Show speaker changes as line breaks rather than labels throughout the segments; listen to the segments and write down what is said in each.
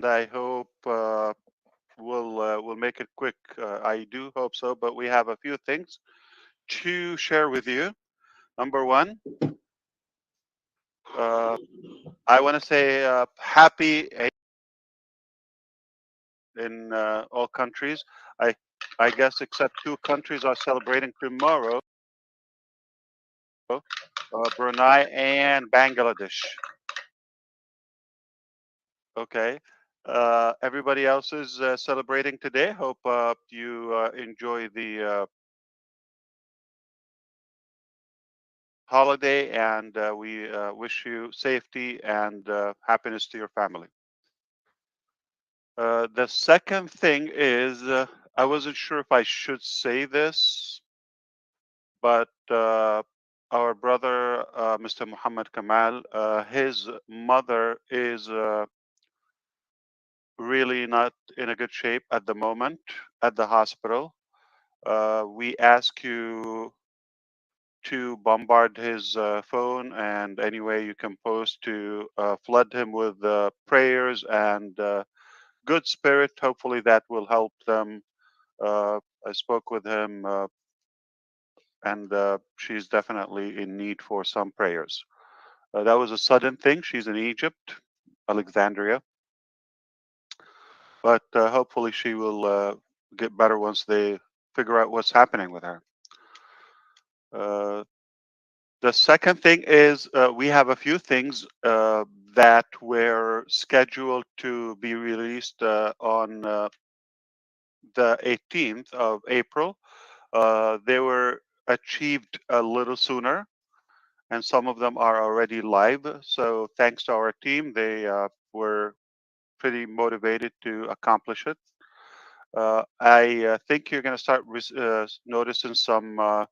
I hope we'll make it quick. I do hope so, but we have a few things to share with you. Number one, uh, I want to say happy in all countries. I I guess except two countries are celebrating tomorrow, Brunei and Bangladesh. Okay. Everybody else is celebrating today. Hope you enjoy the holiday, and we wish you safety and happiness to your family. The second thing is, I wasn't sure if I should say this, but our brother, Mr. Muhammad Kamal, his mother is really not in a good shape at the moment at the hospital. We ask you to bombard his phone and any way you can post to flood him with prayers and good spirit. Hopefully that will help them. I spoke with him, and she's definitely in need for some prayers. That was a sudden thing. She's in Egypt, Alexandria, but hopefully she will get better once they figure out what's happening with her. Uh, The second thing is we have a few things that were scheduled to be released on the 18th of April. They were achieved a little sooner, and some of them are already live. So thanks to our team, they were pretty motivated to accomplish it. I think you're going to start noticing some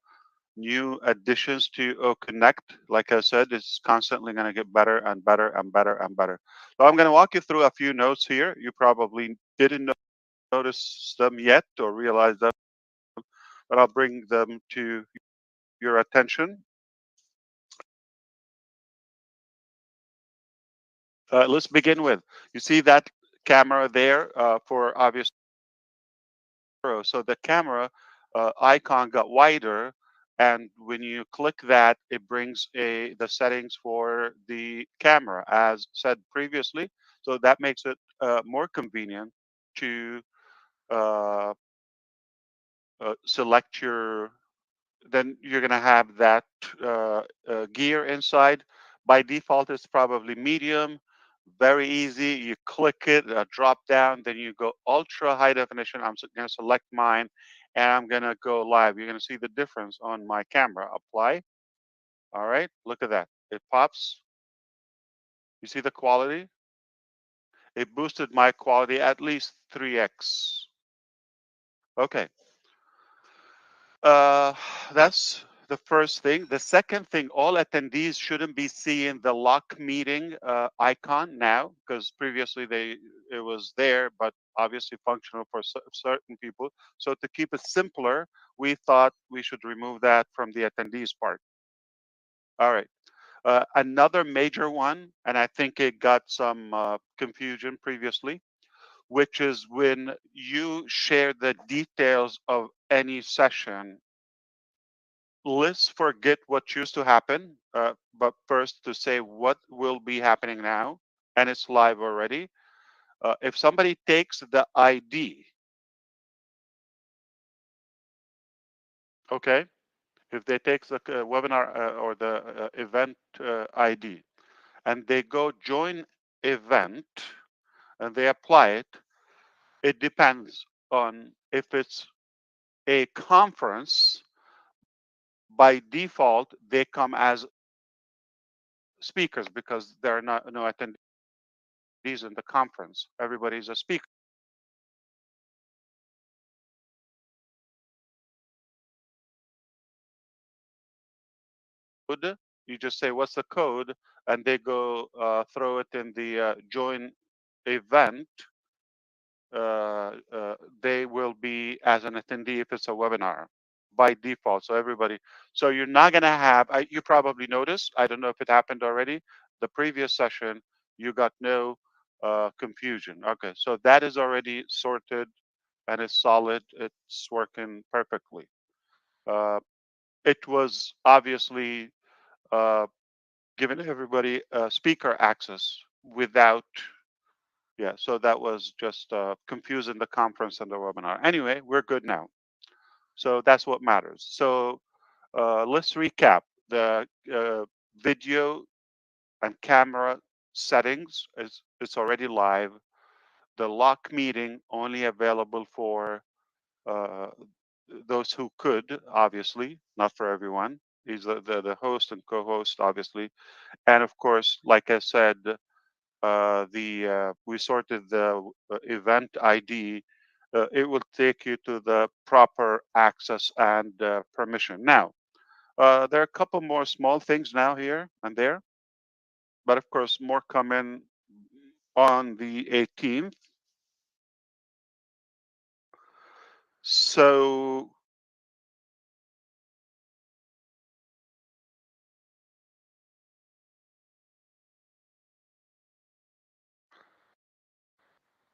new additions to Connect. Like I said, it's constantly going to get better and better and better and better. So I'm going to walk you through a few notes here. You probably didn't notice them yet or realize them, but I'll bring them to your attention. Let's begin with, you see that camera there for obvious. So the camera icon got wider, and when you click that, it brings the settings for the camera as said previously. So that makes it more convenient to uh, select your. Then you're gonna have that gear inside. By default, it's probably medium. Very easy. You click it, drop down, then you go ultra high definition. I'm going to select mine, and I'm going to go live. You're going to see the difference on my camera. Apply. All right, look at that. It pops. You see the quality? It boosted my quality at least 3x. Okay. Uh, that's the first thing. The second thing, all attendees shouldn't be seeing the lock meeting icon now, because previously it was there, but obviously functional for certain people. So to keep it simpler, we thought we should remove that from the attendees part. All right. Another major one, and I think it got some confusion previously, which is when you share the details of any session, let's forget what used to happen, but first to say what will be happening now, and it's live already. If somebody takes the ID, okay, if they take the webinar or the event ID, and they go join event, and they apply it, it depends on if it's a conference. By default, they come as speakers because there are no attendees in the conference. Everybody's a speaker. You just say, what's the code? And they go throw it in the join event. They will be as an attendee if it's a webinar by default. So everybody, so you're not going to have, you probably noticed, I don't know if it happened already, the previous session, you got no confusion. Okay, so that is already sorted and it's solid. It's working perfectly. Uh, it was obviously uh, giving everybody speaker access without, yeah, so that was just confusing the conference and the webinar. Anyway, we're good now. So that's what matters. So let's recap the video and camera settings. It's already live. The lock meeting only available for uh, those who could, obviously, not for everyone. He's the host and co-host, obviously. And of course, like I said, the we sorted the event ID. It will take you to the proper access and permission. Now, there are a couple more small things now here and there, but of course, more coming on the 18th. So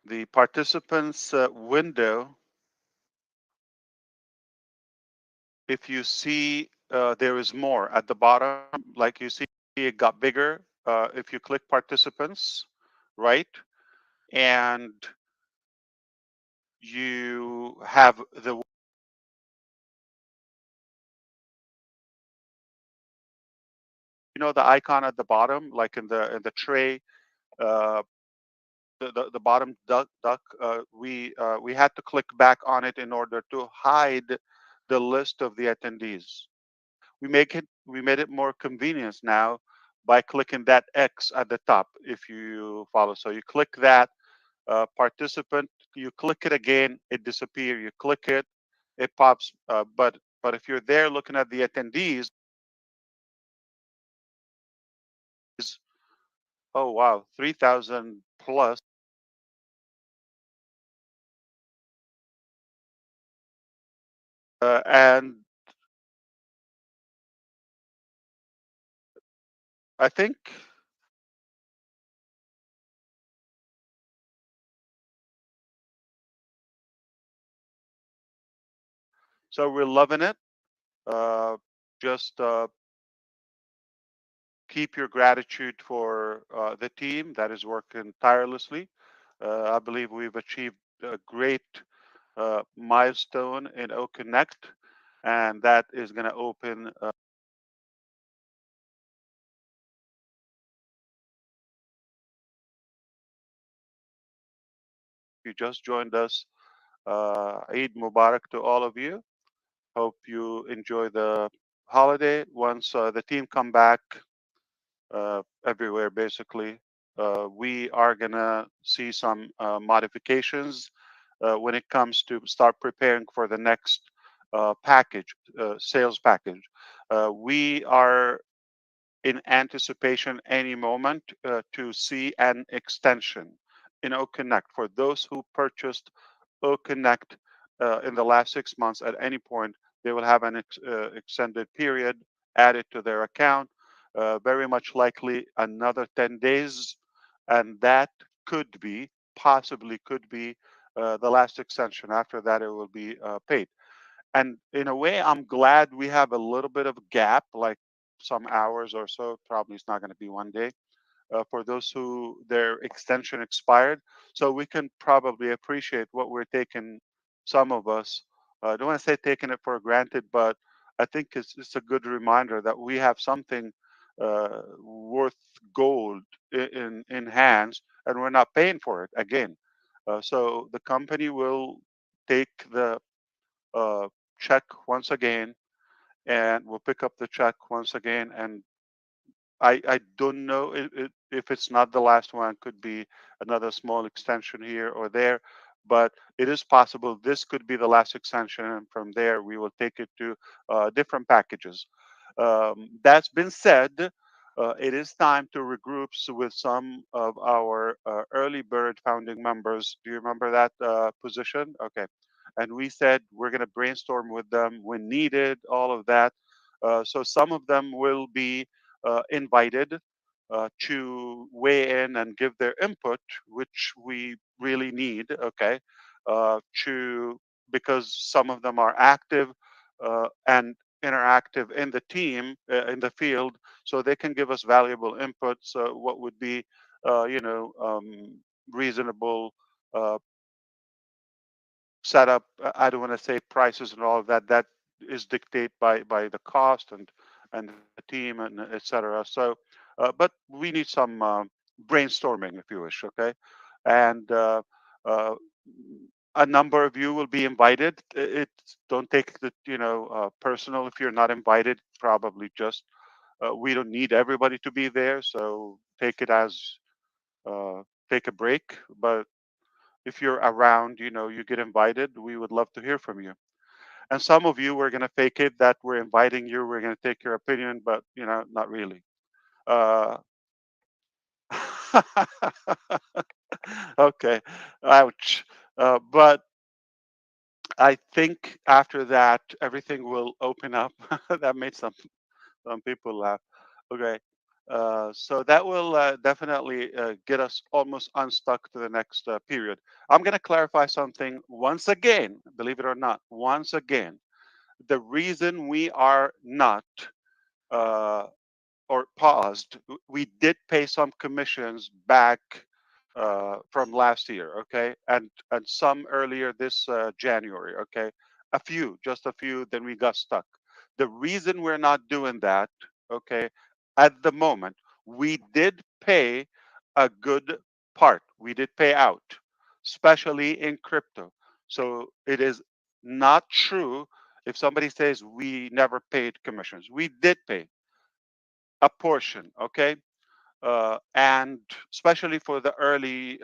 the participants window, if you see there is more at the bottom, like you see it got bigger. If you click participants, right? And you have the, the icon at the bottom, like in the tray, uh, the bottom duck. We had to click back on it in order to hide the list of the attendees. We made it more convenient now by clicking that X at the top. If you follow, so you click that participant, you click it again, it disappears. You click it, it pops. But if you're there looking at the attendees, oh wow, 3,000 plus, and I think so. We're loving it. Uh, just keep your gratitude for the team that is working tirelessly. I believe we've achieved a great milestone in O Connect, and that is going to open. You just joined us. Eid Mubarak to all of you. Hope you enjoy the holiday. Once the team come back everywhere, basically, we are gonna see some modifications when it comes to start preparing for the next package, sales package. We are in anticipation any moment to see an extension in OConnect for those who purchased OConnect in the last 6 months. At any point, they will have an extended period added to their account, very much likely another 10 days, and that could be, possibly could be, the last extension. After that, it will be paid. And in a way, I'm glad we have a little bit of a gap, like some hours or so. Probably it's not going to be one day for those who their extension expired. So we can probably appreciate what we're taking. Some of us, I don't want to say taking it for granted, but I think it's a good reminder that we have something worth gold in hands, and we're not paying for it again. So the company will take the uh, check once again, and we'll pick up the check once again. And I don't know if it's not the last one. Could be another small extension here or there, but it is possible this could be the last extension, and from there we will take it to different packages. That's been said. It is time to regroup with some of our early bird founding members. Do you remember that position? Okay. And we said we're going to brainstorm with them when needed, all of that. So some of them will be invited. to weigh in and give their input, which we really need, okay, to because some of them are active and interactive in the team, in the field, so they can give us valuable input. So what would be, reasonable uh, setup. I don't want to say prices and all of that. That is dictated by the cost and the team and etc. So, but we need some brainstorming, if you wish. Okay, and uh, a number of you will be invited. It don't take it, personal if you're not invited. Probably just we don't need everybody to be there, so take it as uh, take a break. But if you're around, you get invited, we would love to hear from you. And some of you, we're going to fake it that we're inviting you, we're going to take your opinion, but not really. uh, okay, ouch. But I think after that everything will open up. That made some people laugh. Okay. So that will definitely get us almost unstuck to the next period. I'm going to clarify something once again, believe it or not, once again. The reason we are not uh, or paused, we did pay some commissions back from last year, okay, and some earlier this January, okay, a few, just a few. Then we got stuck. The reason we're not doing that, okay, at the moment, we did pay a good part. We did pay out, especially in crypto. So it is not true if somebody says we never paid commissions. We did pay a portion, okay, and especially for the early,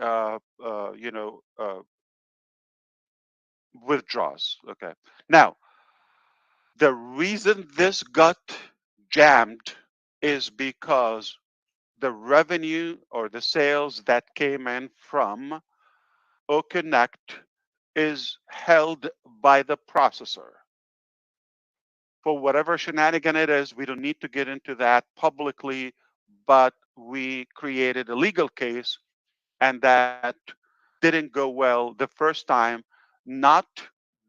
withdraws. Okay. Now, the reason this got jammed is because the revenue or the sales that came in from OConnect is held by the processor. For whatever shenanigan it is, we don't need to get into that publicly, but we created a legal case and that didn't go well the first time. Not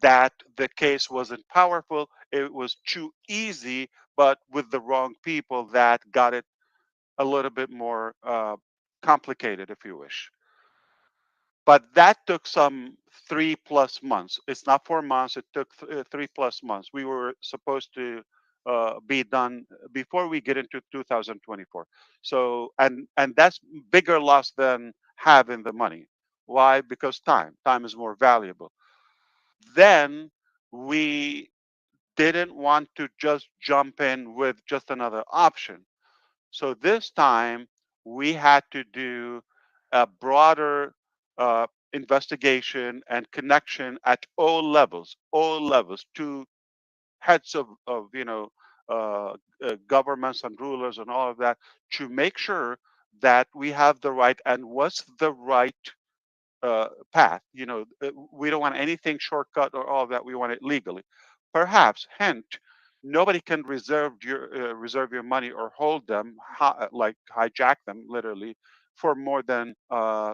that the case wasn't powerful, it was too easy, but with the wrong people that got it a little bit more complicated, if you wish. But that took some 3+ months. It's not 4 months. It took 3+ months. We were supposed to be done before we get into 2024. So, and that's bigger loss than having the money. Why? Because time is more valuable. Then we didn't want to just jump in with just another option. So this time we had to do a broader investigation and connection at all levels, to heads of governments and rulers and all of that, to make sure that we have the right and what's the right path. We don't want anything shortcut or all of that. We want it legally. Perhaps, hint, nobody can reserve your money or hold them, like hijack them, literally, for more than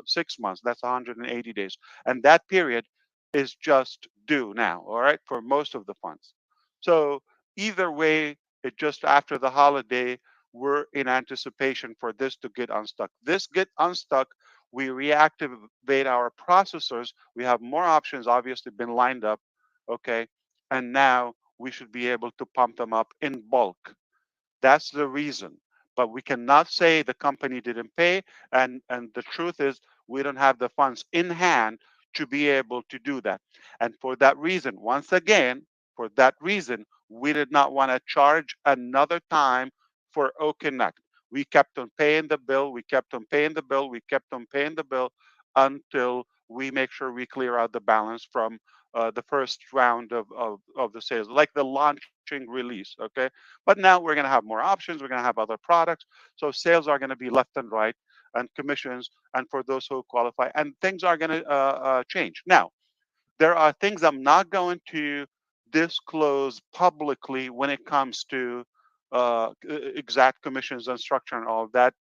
6 months. That's 180 days, and that period is just due now. All right, for most of the funds. So either way, it just after the holiday, we're in anticipation for this to get unstuck. This get unstuck, we reactivate our processors. We have more options, obviously, been lined up, okay, and now we should be able to pump them up in bulk. That's the reason. But we cannot say the company didn't pay, and the truth is we don't have the funds in hand to be able to do that. And for that reason, once again, for that reason, we did not want to charge another time for OConnect. We kept on paying the bill, we kept on paying the bill, we kept on paying the bill until we make sure we clear out the balance from the first round of the sales, like the launching release. Okay. But now we're going to have more options. We're going to have other products. So sales are going to be left and right, and commissions, and for those who qualify, and things are going to change. Now, there are things I'm not going to disclose publicly when it comes to exact commissions and structure and all of that,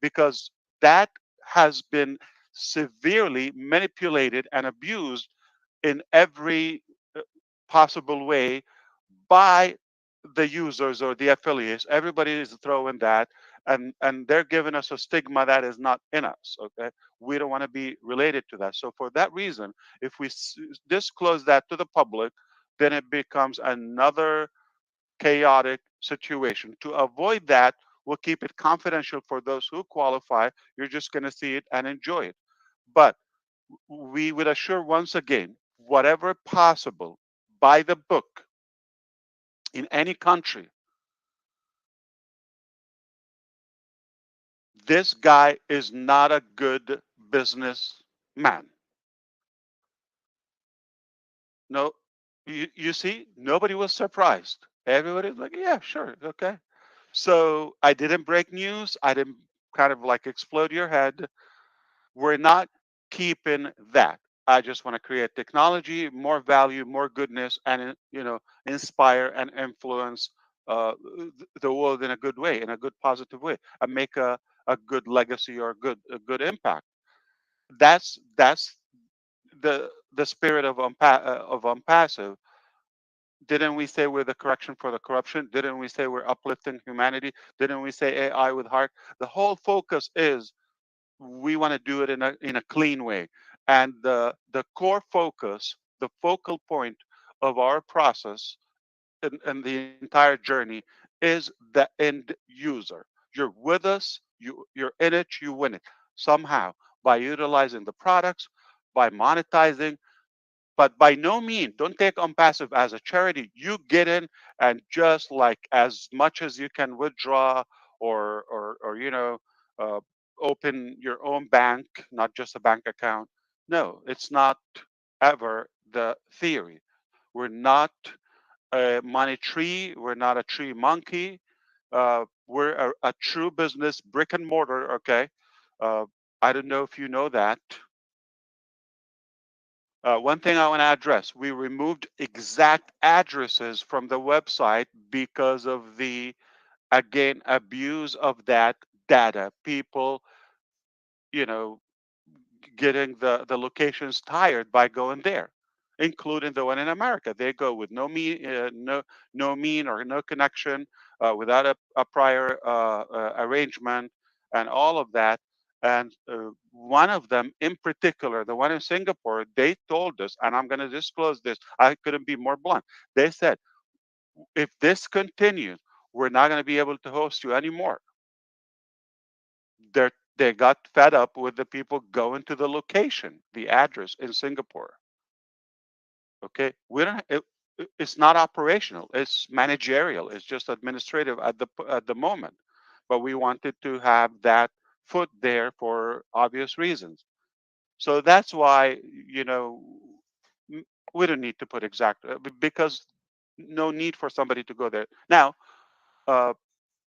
because that has been severely manipulated and abused in every uh, possible way by the users or the affiliates. Everybody is throwing that, and they're giving us a stigma that is not in us. Okay, we don't want to be related to that. So for that reason, if we disclose that to the public, then it becomes another chaotic situation. To avoid that, we'll keep it confidential for those who qualify. You're just going to see it and enjoy it. But we would assure once again, whatever possible, by the book in any country, this guy is not a good businessman. No, you see, nobody was surprised. Everybody was like, yeah, sure, okay. So I didn't break news. I didn't kind of like explode your head. We're not keeping that. I just want to create technology, more value, more goodness, and inspire and influence the world in a good way, in a good positive way, and make a good legacy or a good impact. That's the spirit of Onpassive. Didn't we say we're the correction for the corruption? Didn't we say we're uplifting humanity? Didn't we say AI with heart? The whole focus is we want to do it in a clean way, and the core focus, the focal point of our process and the entire journey is the end user. You're with us, you're in it, you win it somehow by utilizing the products, by monetizing, but by no means don't take Onpassive as a charity. You get in and just like as much as you can withdraw or uh, open your own bank, not just a bank account. No, it's not ever the theory. We're not a money tree. We're not a tree monkey. We're a true business, brick and mortar. Okay. Uh, I don't know if you know that. One thing I want to address, we removed exact addresses from the website because of the, again, abuse of that data. People, you know, getting the locations tired by going there, including the one in America. They go with no mean or no connection, without a prior arrangement, and all of that. And one of them in particular, the one in Singapore, they told us, and I'm going to disclose this. I couldn't be more blunt. They said, if this continues, we're not going to be able to host you anymore. They got fed up with the people going to the location, the address in Singapore. Okay, we don't. It's not operational. It's managerial. It's just administrative at the moment. But we wanted to have that foot there for obvious reasons. So that's why m- we don't need to put exact because no need for somebody to go there now. Uh,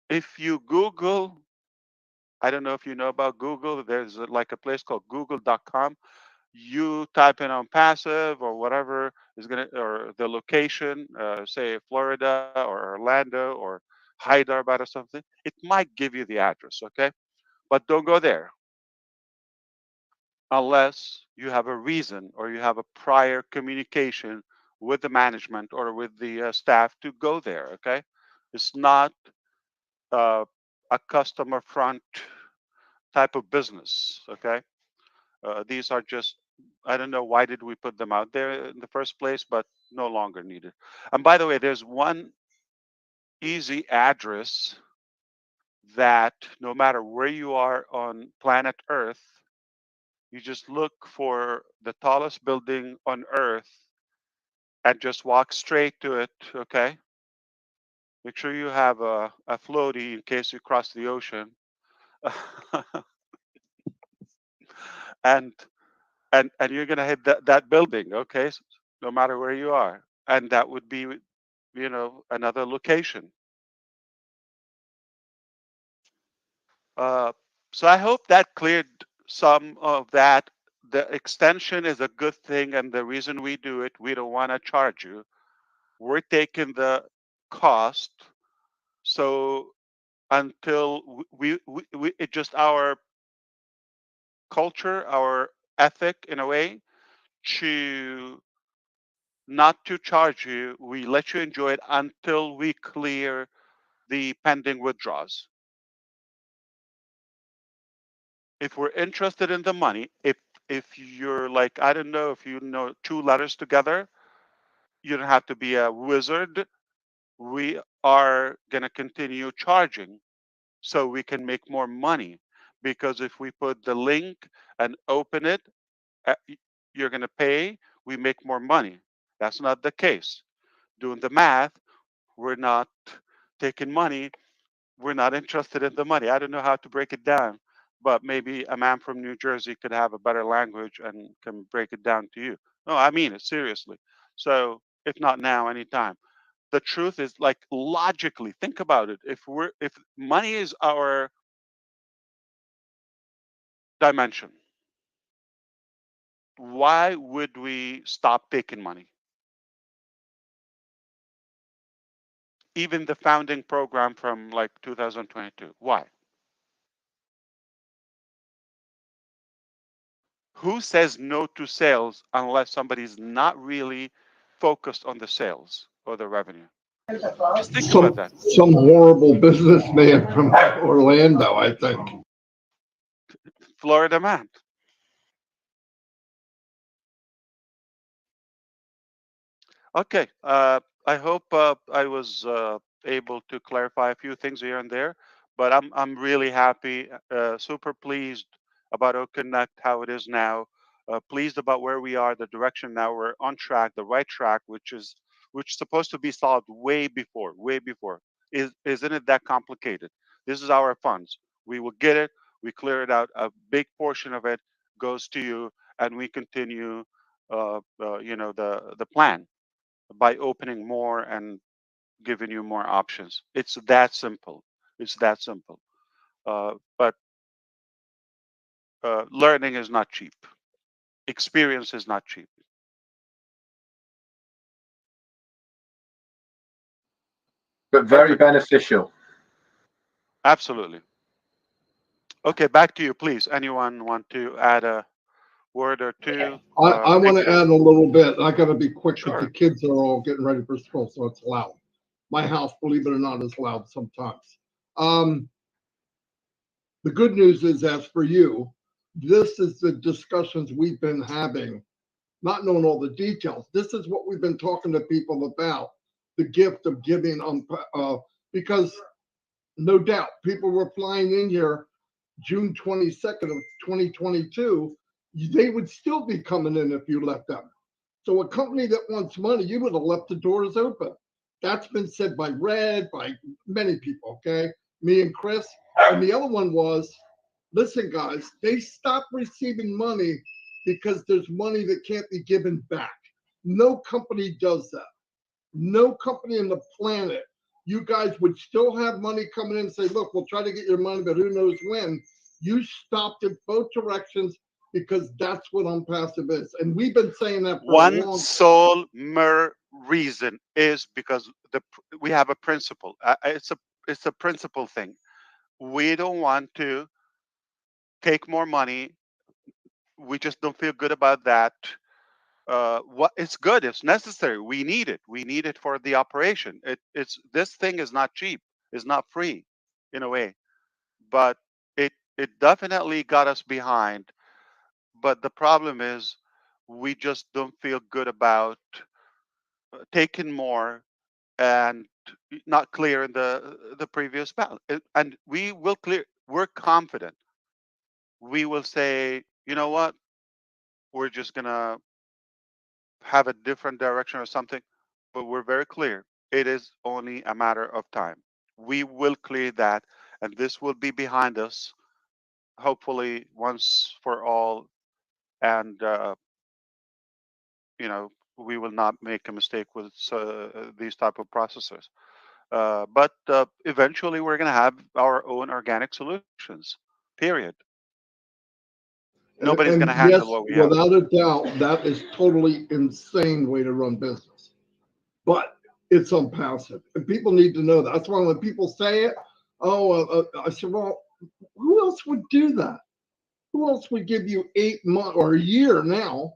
if you Google, I don't know if you know about Google. There's like a place called Google.com. You type in on passive or whatever is gonna, or the location, say Florida or Orlando or Hyderabad or something, it might give you the address. Okay, but don't go there unless you have a reason or you have a prior communication with the management or with the staff to go there. Okay, it's not uh, a customer front type of business. Okay. These are just, I don't know why did we put them out there in the first place, but no longer needed. And by the way, there's one easy address that no matter where you are on planet Earth, you just look for the tallest building on Earth and just walk straight to it. Okay. Make sure you have a floaty in case you cross the ocean. and and you're gonna hit that building. Okay. No matter where you are. And that would be another location. uh, so I hope that cleared some of that. The extension is a good thing, and the reason we do it, we don't want to charge you. We're taking the cost So until we it just our culture, our ethic in a way to not to charge you. We let you enjoy it until we clear the pending withdrawals. If we're interested in the money, if you're like, I don't know, if you know two letters together, you don't have to be a wizard. We are going to continue charging so we can make more money, because if we put the link and open it, you're going to pay, we make more money. That's not the case. Doing the math, we're not taking money, we're not interested in the money. I don't know how to break it down, but maybe a man from New Jersey could have a better language and can break it down to you. No, I mean it seriously. So if not now, anytime. The truth is, like, logically, think about it. If money is our dimension, why would we stop taking money? Even the founding program from like 2022. Why? Who says no to sales unless somebody's not really focused on the sales or the revenue? Just think about
Some
that.
some horrible businessman from Orlando, I think.
Florida man. Okay. I hope I was able to clarify a few things here and there, but I'm really happy, super pleased about OConnect, how it is now. Pleased about where we are, the direction now. We're on track, the right track, which is supposed to be solved way before, way before. Isn't it that complicated? This is our funds. We will get it. We clear it out. A big portion of it goes to you, and we continue, the plan by opening more and giving you more options. It's that simple. It's that simple. But learning is not cheap. Experience is not cheap.
but very
Perfect.
beneficial.
Absolutely. Okay, back to you, please. Anyone want to add a word or two?
I want
Thank
to
you.
add a little bit. I got to be quick because the
Sure.
kids are all getting ready for school, so it's loud. My house, believe it or not, is loud sometimes. Um, the good news is, as for you, this is the discussions we've been having, not knowing all the details. This is what we've been talking to people about, the gift of giving on, because no doubt people were flying in here June 22nd of 2022, they would still be coming in if you let them. So a company that wants money, you would have left the doors open. That's been said by Red, by many people, okay? Me and Chris. And the other one was, listen, guys, they stopped receiving money because there's money that can't be given back. No company does that. No company in the planet. You guys would still have money coming in and say, look, we'll try to get your money, but who knows when. You stopped in both directions because that's what Onpassive is. And we've been saying that for a
One
long time.
sole mere reason is because we have a principle. It's a principle thing. We don't want to take more money. We just don't feel good about that. What it's good, it's necessary. We need it for the operation. It's this thing is not cheap, it's not free in a way, but it definitely got us behind. But the problem is we just don't feel good about taking more and not clearing the previous balance. And we will clear. We're confident. We will say, you know what, we're just gonna have a different direction or something, but we're very clear. It is only a matter of time. We will clear that, and this will be behind us, hopefully, once for all. And, we will not make a mistake with these type of processors. But eventually, we're going to have our own organic solutions, period. Nobody's going to
And
handle
yes,
what we have.
without a doubt, that is totally insane way to run business. But it's Onpassive. And people need to know that. That's why when people say it, I said, well, who else would do that? Who else would give you 8 months or a year now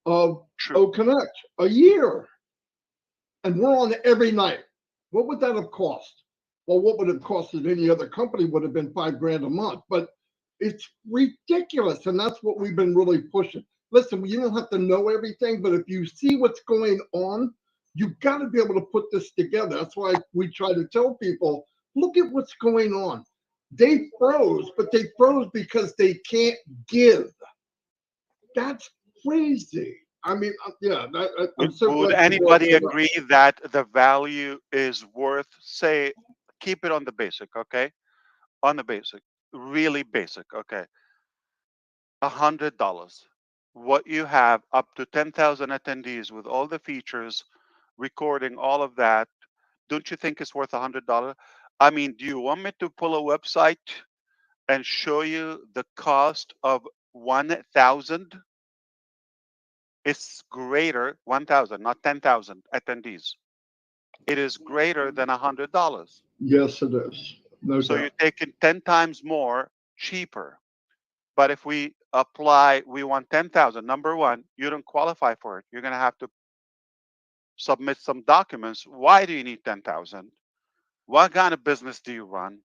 of
True.
O Connect? A year. And we're on every night. What would that have cost? Well, what would it have costed any other company would have been $5,000 a month. But it's ridiculous. And that's what we've been really pushing. Listen, you don't have to know everything, but if you see what's going on, you've got to be able to put this together. That's why we try to tell people, look at what's going on. They froze, but they froze because they can't give. That's crazy. I mean, yeah, I'm so
Would
glad you brought
anybody
that up.
agree that the value is worth, say, keep it on the basic, okay? On the basic, really basic, okay? $100. What you have up to 10,000 attendees with all the features, recording all of that, don't you think it's worth $100? I mean, do you want me to pull a website and show you the cost of 1,000? It's greater, 1,000, not 10,000 attendees. It is greater than $100.
Yes, it is. No
So you're
doubt.
taking 10 times more cheaper. But if we apply, we want 10,000. Number one, you don't qualify for it. You're going to have to submit some documents. Why do you need 10,000? What kind of business do you run?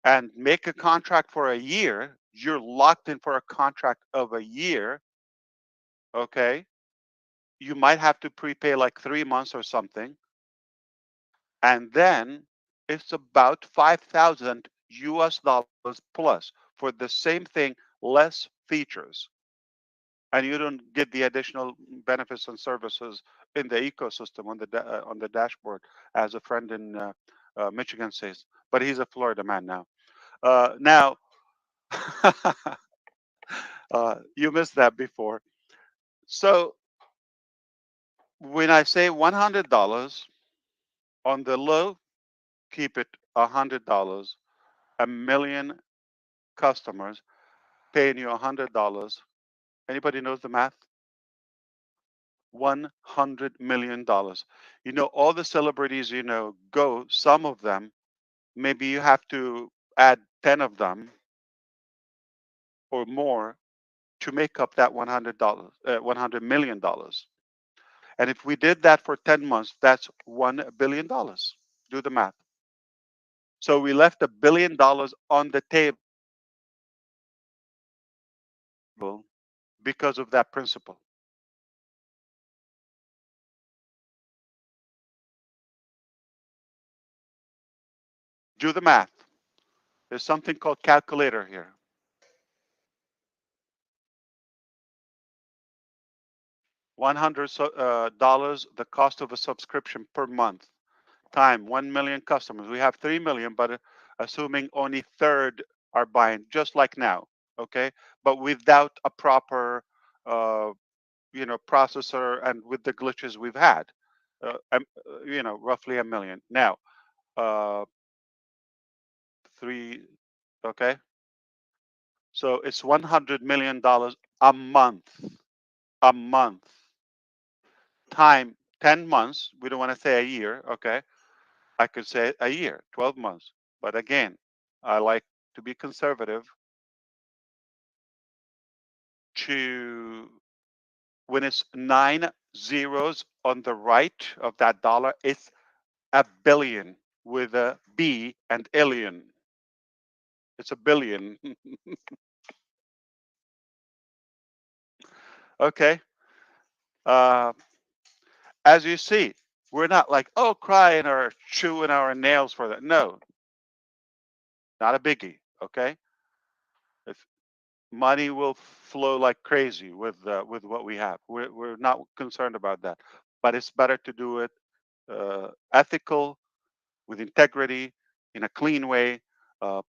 And make a contract for a year. You're locked in for a contract of a year. Okay. You might have to prepay like 3 months or something. And then it's about 5,000 US dollars plus for the same thing, less features. And you don't get the additional benefits and services in the ecosystem on the dashboard, as a friend in Michigan says. But he's a Florida man now. Now, you missed that before. So when I say $100 on the low, keep it $100. A million customers paying you $100. Anybody knows the math? $100 million. You know, all the celebrities you know go, some of them, maybe you have to add 10 of them or more to make up that $100, $100 million. And if we did that for 10 months, that's $1 billion. Do the math. So we left $1 billion on the table because of that principle. Do the math. There's something called calculator here. 100 dollars, the cost of a subscription per month, time 1 million customers. We have 3 million, but assuming only third are buying, just like now, okay? But without a proper, uh, processor and with the glitches we've had, roughly a million. Now, uh, three, okay? So it's $100 million a month, a month, time 10 months. We don't want to say a year, okay? I could say a year, 12 months. But again, I like to be conservative. To When it's 9 zeros on the right of that dollar, it's a billion with a B and alien. It's a billion. Okay. Uh, as you see, we're not like, oh, crying or chewing our nails for that. No, not a biggie. Okay. If money will flow like crazy with what we have, we're not concerned about that. But it's better to do it ethical, with integrity, in a clean way,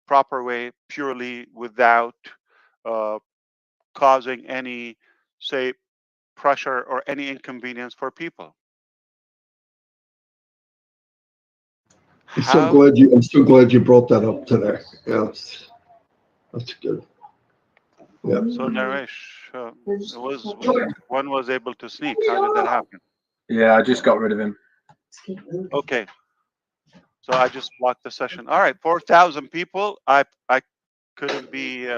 proper way, purely without uh, causing any, say, pressure or any inconvenience for people. How
I'm so glad you brought that up today. Yes, that's good. Yeah.
so, Naresh? One was able to sneak. How did that happen?
Yeah, I just got rid of him.
Okay, so I just blocked the session. All right, 4,000 people. I couldn't be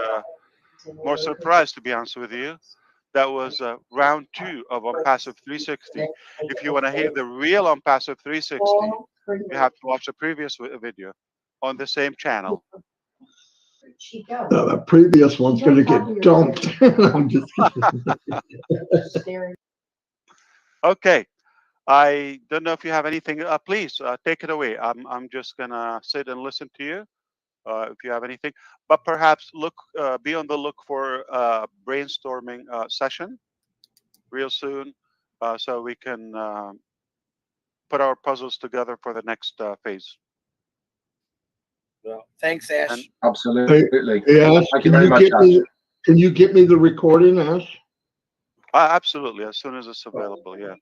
more surprised, to be honest with you. That was round two of Onpassive 360. If you want to hear the real Onpassive 360, you have to watch the previous video on the same channel.
The previous one's going to get dumped. I'm just kidding.
Okay, I don't know if you have anything. Please take it away. I'm just gonna sit and listen to you. If you have anything, but perhaps be on the look for brainstorming session real soon, so we can put our puzzles together for the next phase.
Well, thanks,
And
Ash.
Hey,
Absolutely.
hey, Ash,
Thank you very much, Ash.
can you get me the recording, Ash?
absolutely, as soon as it's available. Yeah.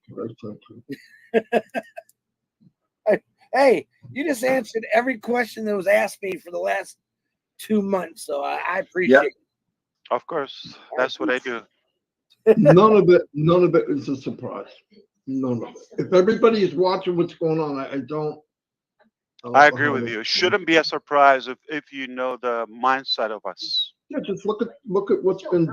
Hey, you just answered every question that was asked me for the last 2 months, so I appreciate it.
Of course, that's what I do.
None of it is a surprise. None of it. If everybody is watching what's going on, I don't.
I
know
agree
how
with
to.
you. It shouldn't be a surprise if you know the mindset of us.
Yeah, just look at what's been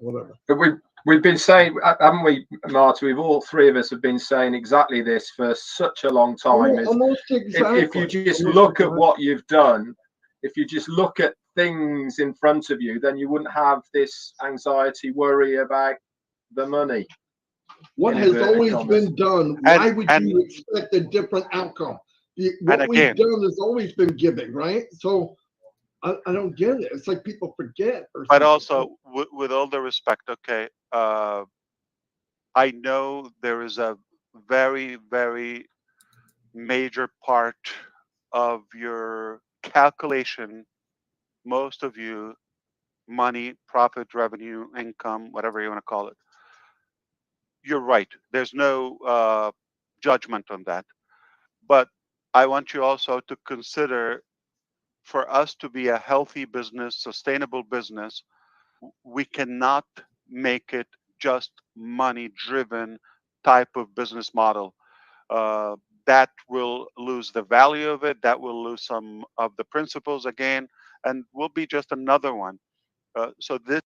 whatever.
But we've been saying, haven't we, Marty? We've all three of us have been saying exactly this for such a long time.
Almost exactly.
If you just
Almost
look at
exactly.
what you've done, if you just look at things in front of you, then you wouldn't have this anxiety, worry about the money.
What
in
has
inverted
always
commas.
been done,
And
why would you expect a different outcome? What we've
again,
done has always been giving, right? So I don't get it. It's like people forget or
but
something.
also with all the respect, okay, I know there is a very, very major part of your calculation, most of you, money, profit, revenue, income, whatever you want to call it. You're right. There's no judgment on that. But I want you also to consider, for us to be a healthy business, sustainable business, we cannot make it just money driven type of business model. Uh, that will lose the value of it. That will lose some of the principles again, and will be just another one. So this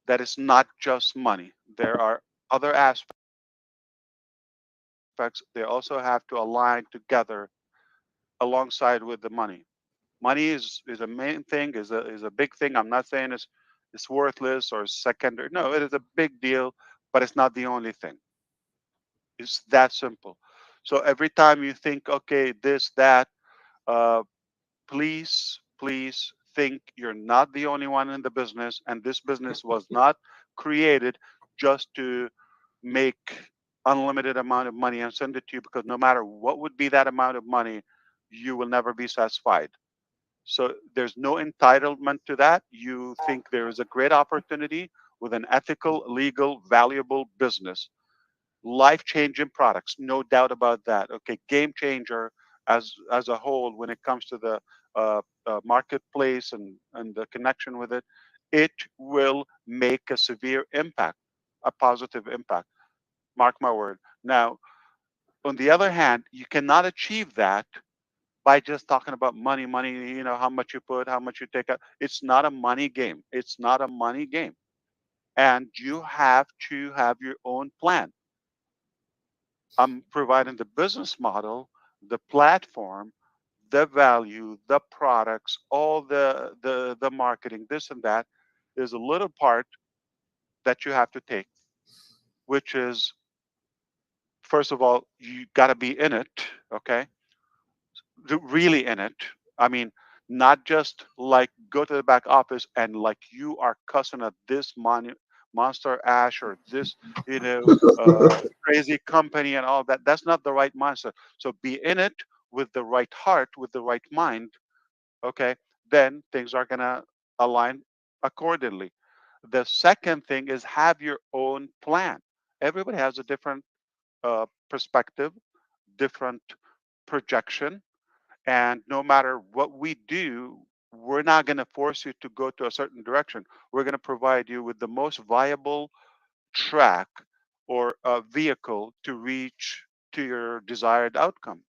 that is not just money. There are other aspects. They also have to align together alongside with the money. Money is a main thing, is a big thing. I'm not saying it's worthless or secondary. No, it is a big deal, but it's not the only thing. It's that simple. So every time you think, okay, this, that, uh, please think you're not the only one in the business, and this business was not created just to make unlimited amount of money and send it to you, because no matter what would be that amount of money, you will never be satisfied. So there's no entitlement to that. You think there is a great opportunity with an ethical, legal, valuable business, life-changing products, no doubt about that. Okay, game changer as a whole when it comes to the marketplace and the connection with it. It will make a severe impact, a positive impact. Mark my word. Now, on the other hand, you cannot achieve that by just talking about money, money, how much you put, how much you take out. It's not a money game. It's not a money game. And you have to have your own plan. I'm providing the business model, the platform, the value, the products, all the marketing, this and that. There's a little part that you have to take, which is, first of all, you got to be in it, okay? Really in it. I mean, not just like go to the back office and like you are cussing at this monster Ash or this, crazy company and all that. That's not the right mindset. So be in it with the right heart, with the right mind. Okay, then things are gonna align accordingly. The second thing is have your own plan. Everybody has a different perspective, different projection, and no matter what we do, we're not going to force you to go to a certain direction. We're going to provide you with the most viable track or a vehicle to reach to your desired outcome.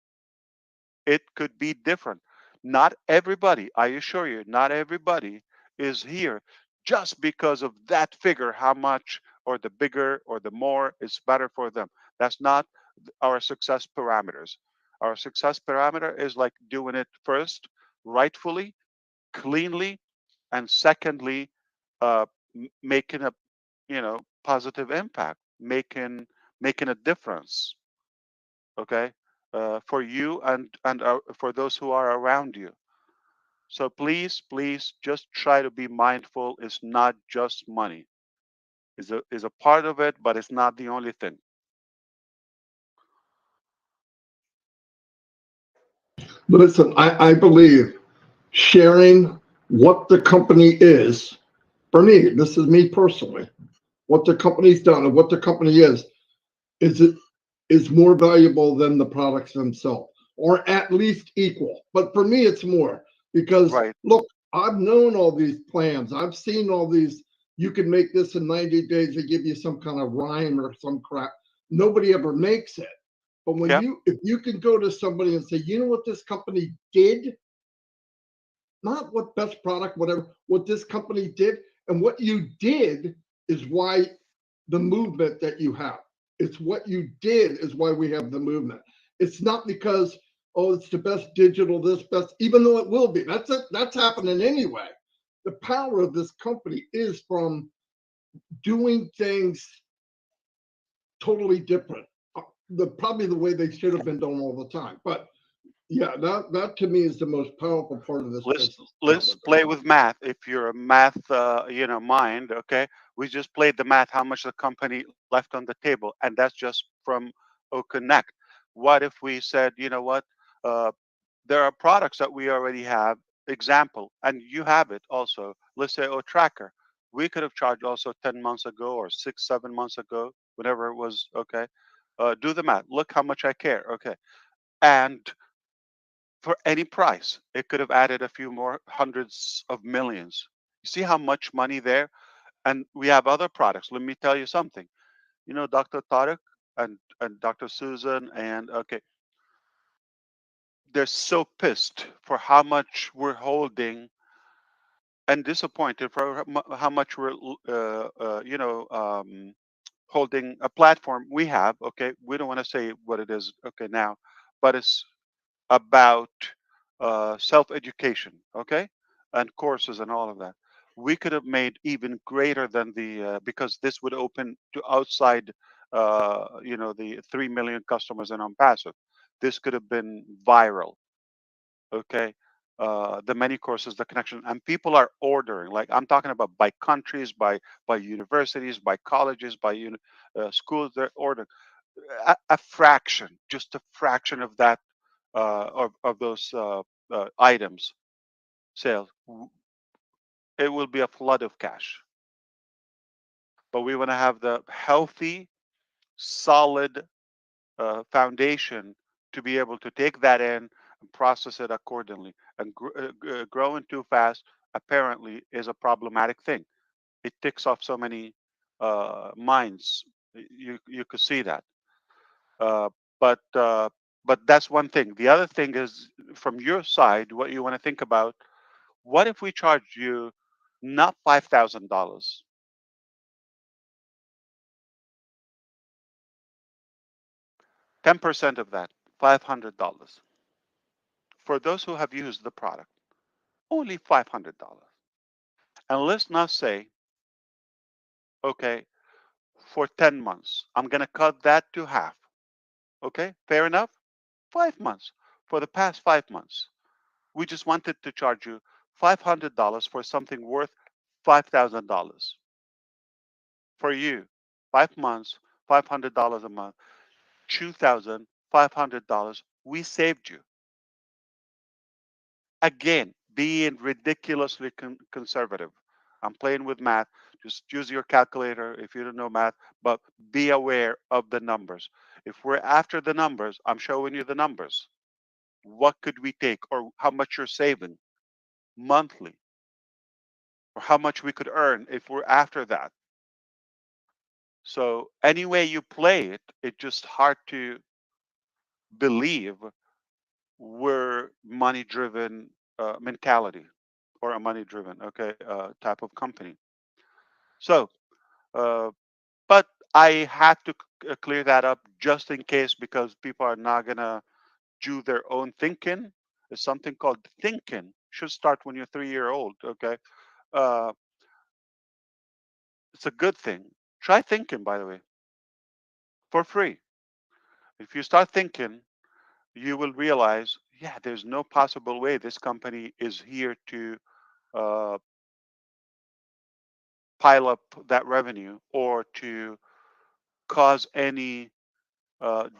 It could be different. Not everybody, I assure you, not everybody is here just because of that figure, how much or the bigger or the more is better for them. That's not our success parameters. Our success parameter is like doing it first, rightfully, cleanly, and secondly, uh, making a positive impact, making a difference. Okay, for you and for those who are around you. So please, please, just try to be mindful. It's not just money. Is a part of it, but it's not the only thing.
Listen, I believe sharing what the company is, for me, this is me personally, what the company's done and what the company is it is more valuable than the products themselves, or at least equal. But for me, it's more because
Right.
look, I've known all these plans. I've seen all these. You can make this in 90 days. They give you some kind of rhyme or some crap. Nobody ever makes it. But
Yeah.
if you can go to somebody and say, you know what this company did, not what best product, whatever, what this company did, and what you did is why the movement that you have. It's what you did is why we have the movement. It's not because, oh, it's the best digital, this best, even though it will be. That's it. That's happening anyway. The power of this company is from doing things totally different. Probably the way they should have been done all the time. But yeah, that to me is the most powerful part of this
let's
business.
let's play with math. If you're a math mind, okay, we just played the math, how much the company left on the table, and that's just from Connect. What if we said, you know what, uh, there are products that we already have, example, and you have it also, let's say, tracker, we could have charged also 10 months ago or 6 7 months ago, whatever it was. Okay, do the math, look how much I care. Okay, and for any price. It could have added a few more hundreds of millions. You see how much money there? And we have other products. Let me tell you something. Dr. Tariq and Dr. Susan, and okay, they're so pissed for how much we're holding and disappointed for how much we're, holding a platform we have. Okay, we don't want to say what it is. Okay, now, but it's about self-education, okay, and courses and all of that. We could have made even greater than the because this would open to outside, the 3 million customers in Onpassive. This could have been viral, okay. The many courses, the connection, and people are ordering. Like I'm talking about by countries, by universities, by colleges, by schools. They're ordering a fraction, just a fraction of that of those items sales. It will be a flood of cash. But we want to have the healthy, solid foundation to be able to take that in and process it accordingly. And growing too fast apparently is a problematic thing. It ticks off so many minds. You could see that. Uh, but uh, but that's one thing. The other thing is from your side, what you want to think about. What if we charge you not $5,000, 10% of that, $500 for those who have used the product, only $500. And let's not say, okay, for 10 months, I'm going to cut that to half. Okay, fair enough? 5 months. For the past 5 months, we just wanted to charge you $500 for something worth $5,000 for you. 5 months, $500 a month, $2,500. We saved you. Again, being ridiculously conservative. I'm playing with math. Just use your calculator if you don't know math, but be aware of the numbers. If we're after the numbers, I'm showing you the numbers. What could we take, or how much you're saving monthly, or how much we could earn if we're after that. So any way you play it, it's just hard to believe we're money driven mentality or a money driven type of company. So uh, but I had to clear that up just in case, because people are not gonna do their own thinking. There's something called thinking. Should start when you're 3 year old. Okay, uh, it's a good thing. Try thinking, by the way, for free. If you start thinking, you will realize, yeah, there's no possible way this company is here to uh, pile up that revenue or to cause any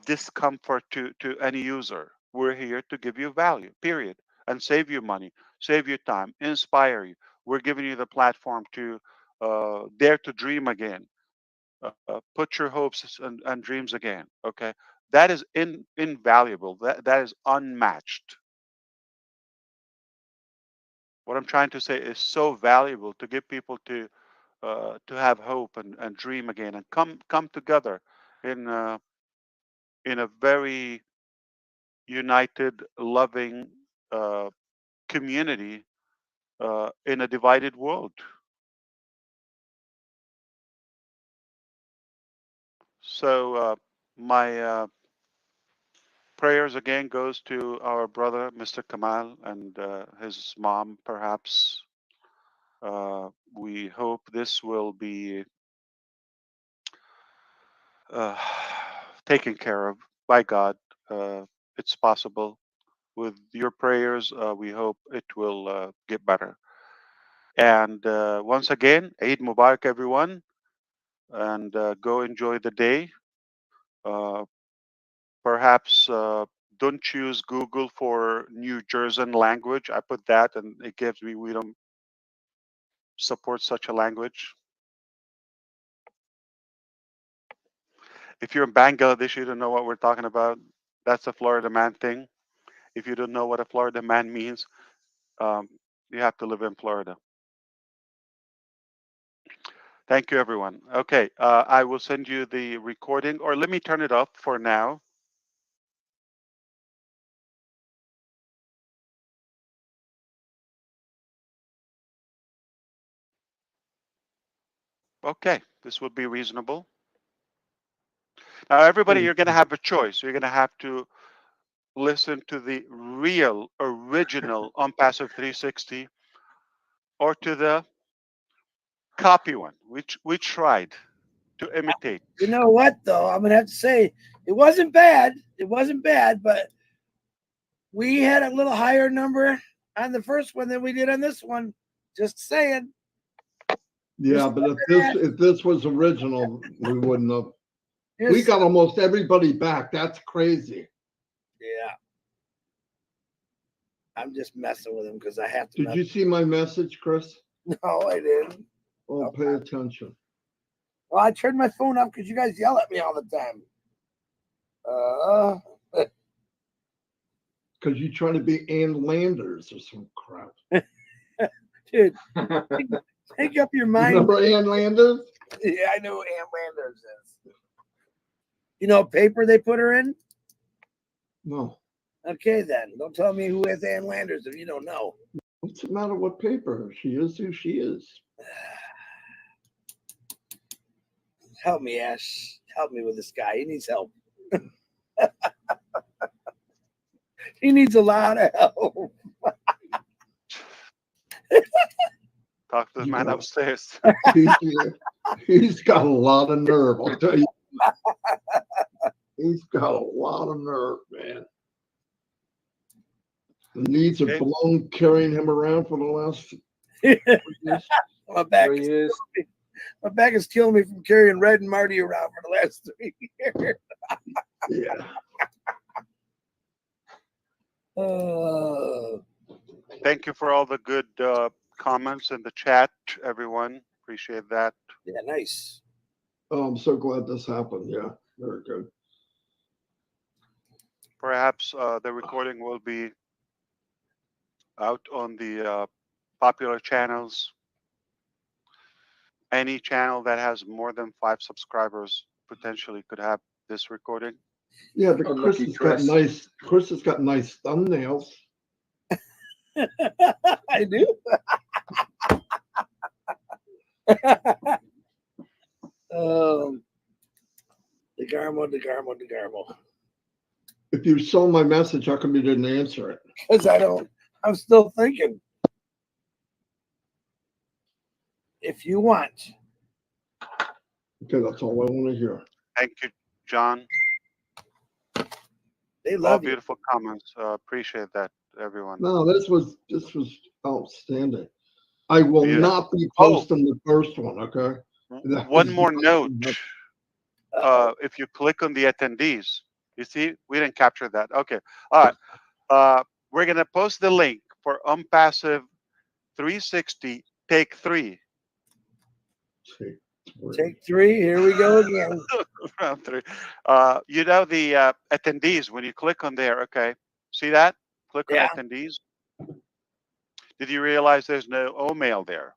discomfort to any user. We're here to give you value, period, and save you money, save you time, inspire you. We're giving you the platform to dare to dream again, put your hopes and dreams again. Okay, that is invaluable. That is unmatched. What I'm trying to say is so valuable to give people to have hope and dream again and come together in in a very united, loving community in a divided world. So my prayers again goes to our brother, Mr. Kamal, and his mom, perhaps. We hope this will be uh, taken care of by God. Uh, it's possible. With your prayers, we hope it will get better. And once again, Eid Mubarak, everyone, and go enjoy the day. Uh, Perhaps don't choose Google for New Jersey language. I put that, and it gives me, we don't support such a language. If you're in Bangladesh, you don't know what we're talking about. That's a Florida man thing. If you don't know what a Florida man means, um, you have to live in Florida. Thank you, everyone. Okay, I will send you the recording, or let me turn it off for now. Okay, this will be reasonable. Now, everybody, you're going to have a choice. You're going to have to listen to the real, original Onpassive 360 or to the copy one, which we tried to imitate.
You know what, though? I'm gonna have to say it wasn't bad. It wasn't bad, but we had a little higher number on the first one than we did on this one. Just saying.
Yeah, but if this was original, we wouldn't have. We got almost everybody back. That's crazy.
Yeah. I'm just messing with him because I have to.
Did you see my message, Chris?
No, I didn't.
Oh, pay attention.
Well, I turned my phone off because you guys yell at me all the time.
Because you're trying to be Ann Landers or some crap.
Dude, take up your mind.
Remember Ann Landers?
Yeah, I know who Ann Landers is. You know what paper they put her in?
No.
Okay, then. Don't tell me who is Ann Landers if you don't know.
What's the matter with paper? She is who she is.
Help me, Ash. Help me with this guy. He needs help. He needs a lot of help.
Talk to the man upstairs.
He's got a lot of nerve, I'll tell you. He's got a lot of nerve, man. The knees are blown carrying him around for the last years.
My back is killing me from carrying Red and Marty around for the last 3 years.
Yeah.
Thank you for all the good comments in the chat, everyone. Appreciate that.
Yeah, nice.
Oh, I'm so glad this happened. Yeah, very good.
Perhaps the recording will be out on the popular channels. Any channel that has more than 5 subscribers potentially could have this recording.
Yeah, but
Unlucky
Chris has got nice thumbnails.
I do. DeGarmo.
If you saw my message, how come you didn't answer it?
Because I'm still thinking. If you want.
Okay, that's all I want to hear.
Thank you, John.
They
All
love you.
beautiful comments. Appreciate that, everyone.
No, this was outstanding. I will
Yeah.
not be posting the first one, okay?
One more note.
Uh-oh.
If you click on the attendees, you see, we didn't capture that. Okay. All right. We're going to post the link for Onpassive 360 Take 3.
Take 3. Here we go again.
Round 3. You know the attendees, when you click on there, okay. See that? Click on
Yeah.
attendees. Did you realize there's no O-mail there?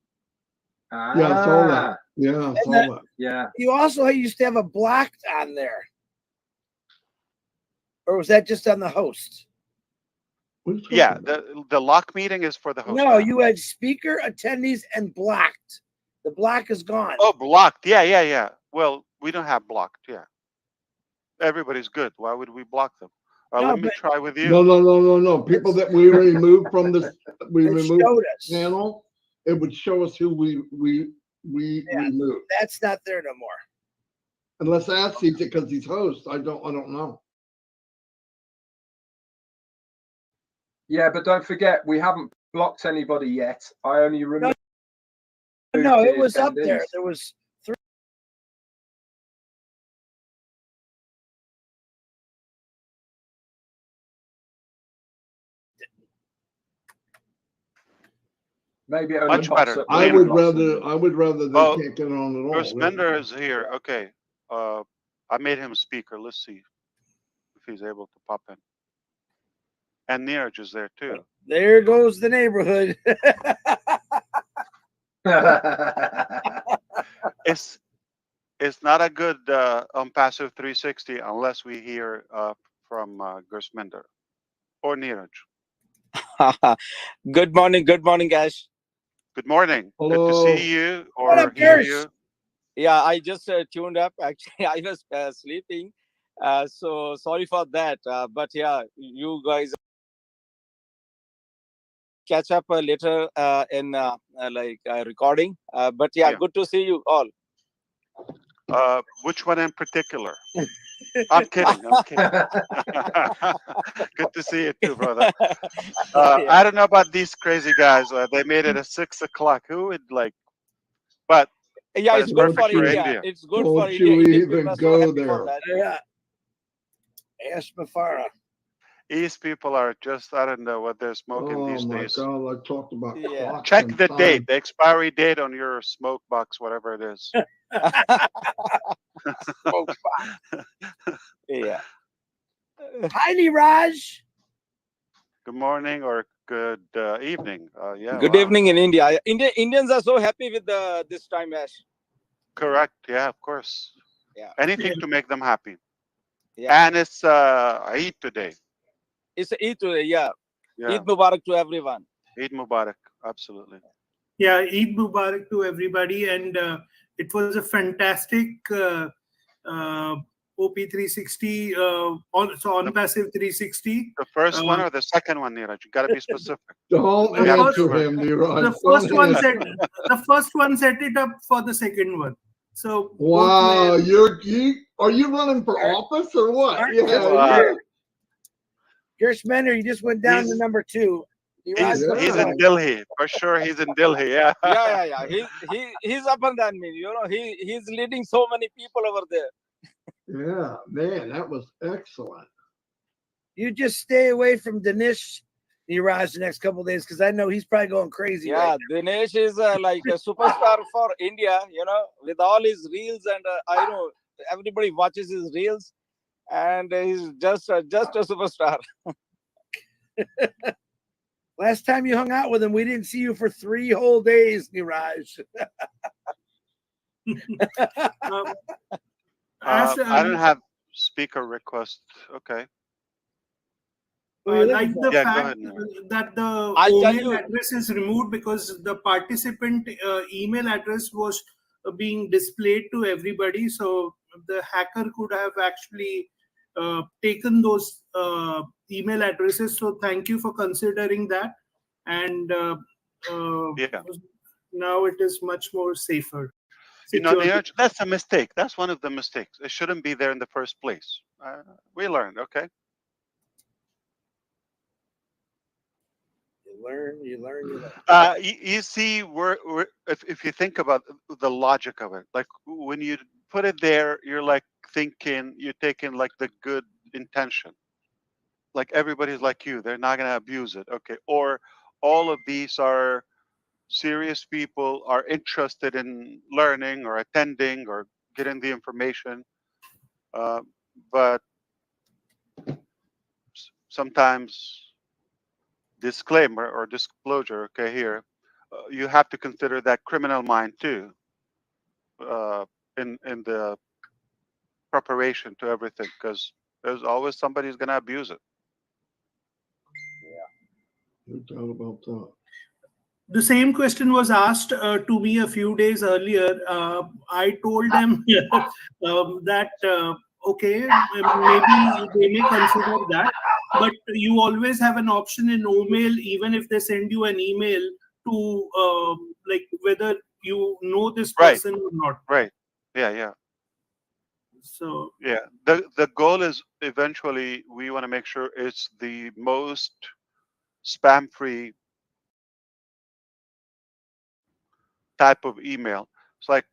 Yeah, I saw that. Yeah, I saw that.
Yeah.
You also used to have a blocked on there. Or was that just on the host?
What are you talking
Yeah,
about?
the lock meeting is for the host.
No, you had speaker, attendees, and blocked. The block is gone.
Oh, blocked. Yeah. Well, we don't have blocked. Yeah. Everybody's good. Why would we block them?
No,
Let me
but
try with you.
No. People that we removed from this, we
it
removed
showed us.
channel. It would show us who we removed.
That's not there no more.
Unless Ash sees it because he's host. I don't know.
Yeah, but don't forget, we haven't blocked anybody yet. I only removed.
No, it
the
was up there.
attendees.
There was 3.
Maybe it only
Much
pops
better.
up
I
when
would
you block
rather
somebody.
they
Oh,
can't get on at all.
Bruce Mender is here. Okay. I made him a speaker. Let's see if he's able to pop in. And Neeraj is there too.
There goes the neighborhood.
It's not a good Onpassive 360 unless we hear from Gersminder or Neeraj.
Good morning, guys.
Good morning. Good to
Hello.
see you
What
or
up,
hear
Gers?
you.
Yeah, I just tuned up. Actually, I was sleeping, so sorry for that. But yeah, you guys catch up later in recording. But yeah,
Yeah.
good to see you all.
Which one in particular? I'm kidding. Good to see you too, brother.
Yeah.
I don't know about these crazy guys. They made it at 6 o'clock. Who would like? But
Yeah, it's good
perfect
for
for
India.
India.
It's good
Don't
for
you
India. Indian
even
people are
go
so happy for
there.
that.
Yeah. Ash Mafara.
East people are just, I don't know what they're smoking
Oh
these
my
days.
God! I talked about
Yeah.
clocks
Check
and
the
time.
date, the expiry date on your smoke box, whatever it is.
Smoke box.
Yeah.
Hi, Niraj.
Good morning or good evening. Yeah.
Good
wow.
evening in India. Indians are so happy with this time, Ash.
Correct. Yeah, of course.
Yeah.
Anything to make them happy.
Yeah.
And it's Eid today.
It's Eid today. Yeah.
Yeah.
Eid Mubarak to everyone.
Eid Mubarak. Absolutely.
Yeah, Eid Mubarak to everybody, and it was a fantastic OP360, Onpassive 360.
The first one or the second one, Neeraj? You got to be specific.
Don't
The
answer
first-
him, Neeraj.
The first one set it up for the second one. So
Wow,
both
are you running for office or what?
Aren't
Yeah,
you?
yeah.
Gersminder, you just went down to number 2.
He's
Yeah.
in Delhi. For sure, he's in Delhi. Yeah.
Yeah. He's up and than me. You know, he's leading so many people over there.
Yeah, man, that was excellent.
You just stay away from Dinesh Niraj the next couple of days because I know he's probably going crazy.
Yeah,
Right
Dinesh is like a superstar for India, you know, with all his reels, and I know everybody watches his reels, and he's just a superstar.
Last time you hung out with him, we didn't see you for 3 whole days, Niraj.
As,
I don't have speaker request. Okay.
Who are you looking
Like
for?
the
Yeah, go
fact
ahead, Nira.
that the
I'll tell
email
you.
address is removed because the participant email address was being displayed to everybody. So the hacker could have actually taken those email addresses. So thank you for considering that. And
Yeah.
now it is much more safer,
You know,
secure.
Neeraj, that's a mistake. That's one of the mistakes. It shouldn't be there in the first place. We learned, okay?
You learn, you learn, you learn.
You see, if you think about the logic of it, like when you put it there, you're like thinking, you're taking like the good intention. Like everybody's like you, they're not going to abuse it, okay? Or all of these are serious people, are interested in learning or attending or getting the information. Uh, but sometimes disclaimer or disclosure, okay, here, you have to consider that criminal mind too, in the preparation to everything, because there's always somebody who's going to abuse it.
No doubt about that.
The same question was asked to me a few days earlier. I told them that okay, maybe they may consider that, but you always have an option in Omail, even if they send you an email to like whether you know this
Right,
person or not.
right. Yeah.
So
Yeah. The goal is eventually we want to make sure it's the most spam free type of email. It's like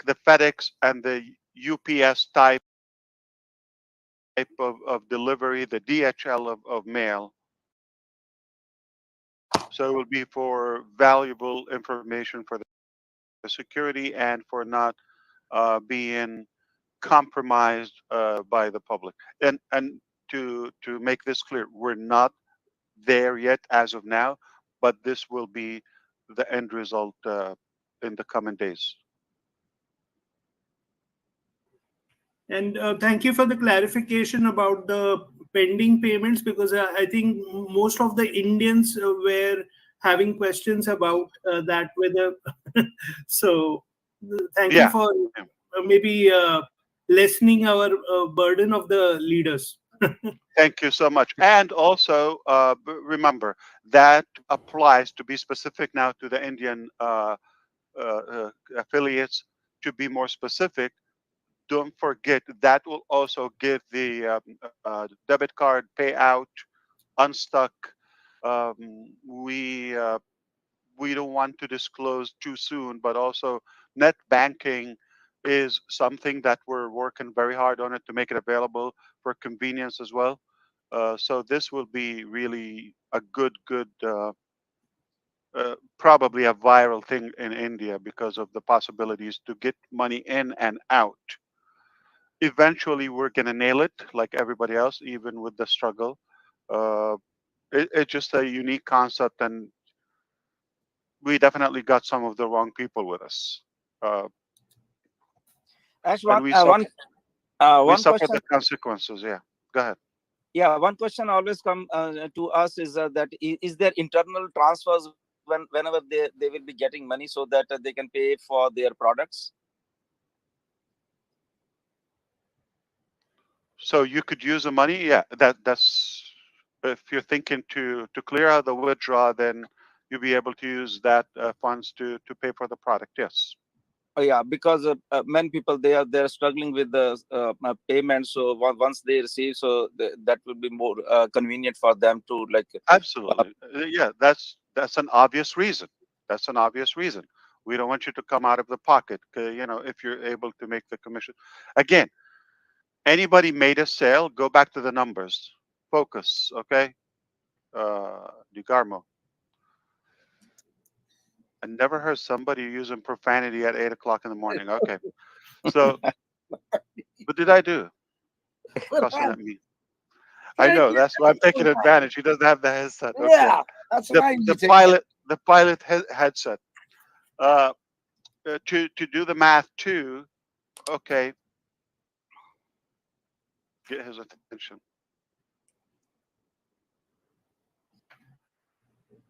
the FedEx and the UPS type of delivery, the DHL of mail. So it will be for valuable information for the security and for not being compromised by the public. And to make this clear, we're not there yet as of now, but this will be the end result in the coming days.
and thank you for the clarification about the pending payments, because I think most of the Indians were having questions about that whether so thank you
Yeah.
for
Yeah.
maybe lessening our burden of the leaders.
Thank you so much. And also, remember that applies to be specific now to the Indian affiliates. To be more specific, don't forget that will also give the debit card payout unstuck. We don't want to disclose too soon, but also net banking is something that we're working very hard on it to make it available for convenience as well. So this will be really a good, probably a viral thing in India because of the possibilities to get money in and out. Eventually, we're gonna nail it like everybody else, even with the struggle. Uh, it's just a unique concept, and we definitely got some of the wrong people with us, uh,
Ash,
and we
one
suffer
question.
the consequences. Yeah, go ahead.
Yeah, one question always come to us is that is there internal transfers whenever they will be getting money so that they can pay for their products?
So you could use the money. Yeah, that's if you're thinking to clear out the withdraw, then you'll be able to use that funds to pay for the product. Yes.
Oh, yeah, because many people they're struggling with the payment. So once they receive, so that will be more convenient for them to like.
Absolutely. Yeah, that's an obvious reason. That's an obvious reason. We don't want you to come out of the pocket. If you're able to make the commission. Again, anybody made a sale, go back to the numbers. Focus, okay? Digarmo. I never heard somebody using profanity at 8 o'clock in the morning. Okay. So what did I do? Cussing at me. I know. That's why I'm taking advantage. He doesn't have the headset. Okay.
Yeah, that's what I
The
used to
pilot headset. To do the math too, Okay, get his attention.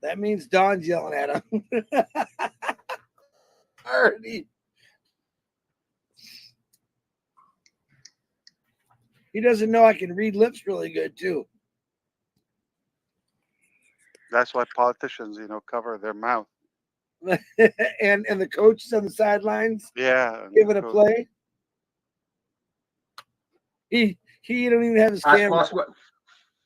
That means Don's yelling at him. Already. He doesn't know I can read lips really good too.
That's why politicians, cover their mouth.
and the coaches on the sidelines
Yeah, and
giving a play. He don't even have his
Ash,
camera.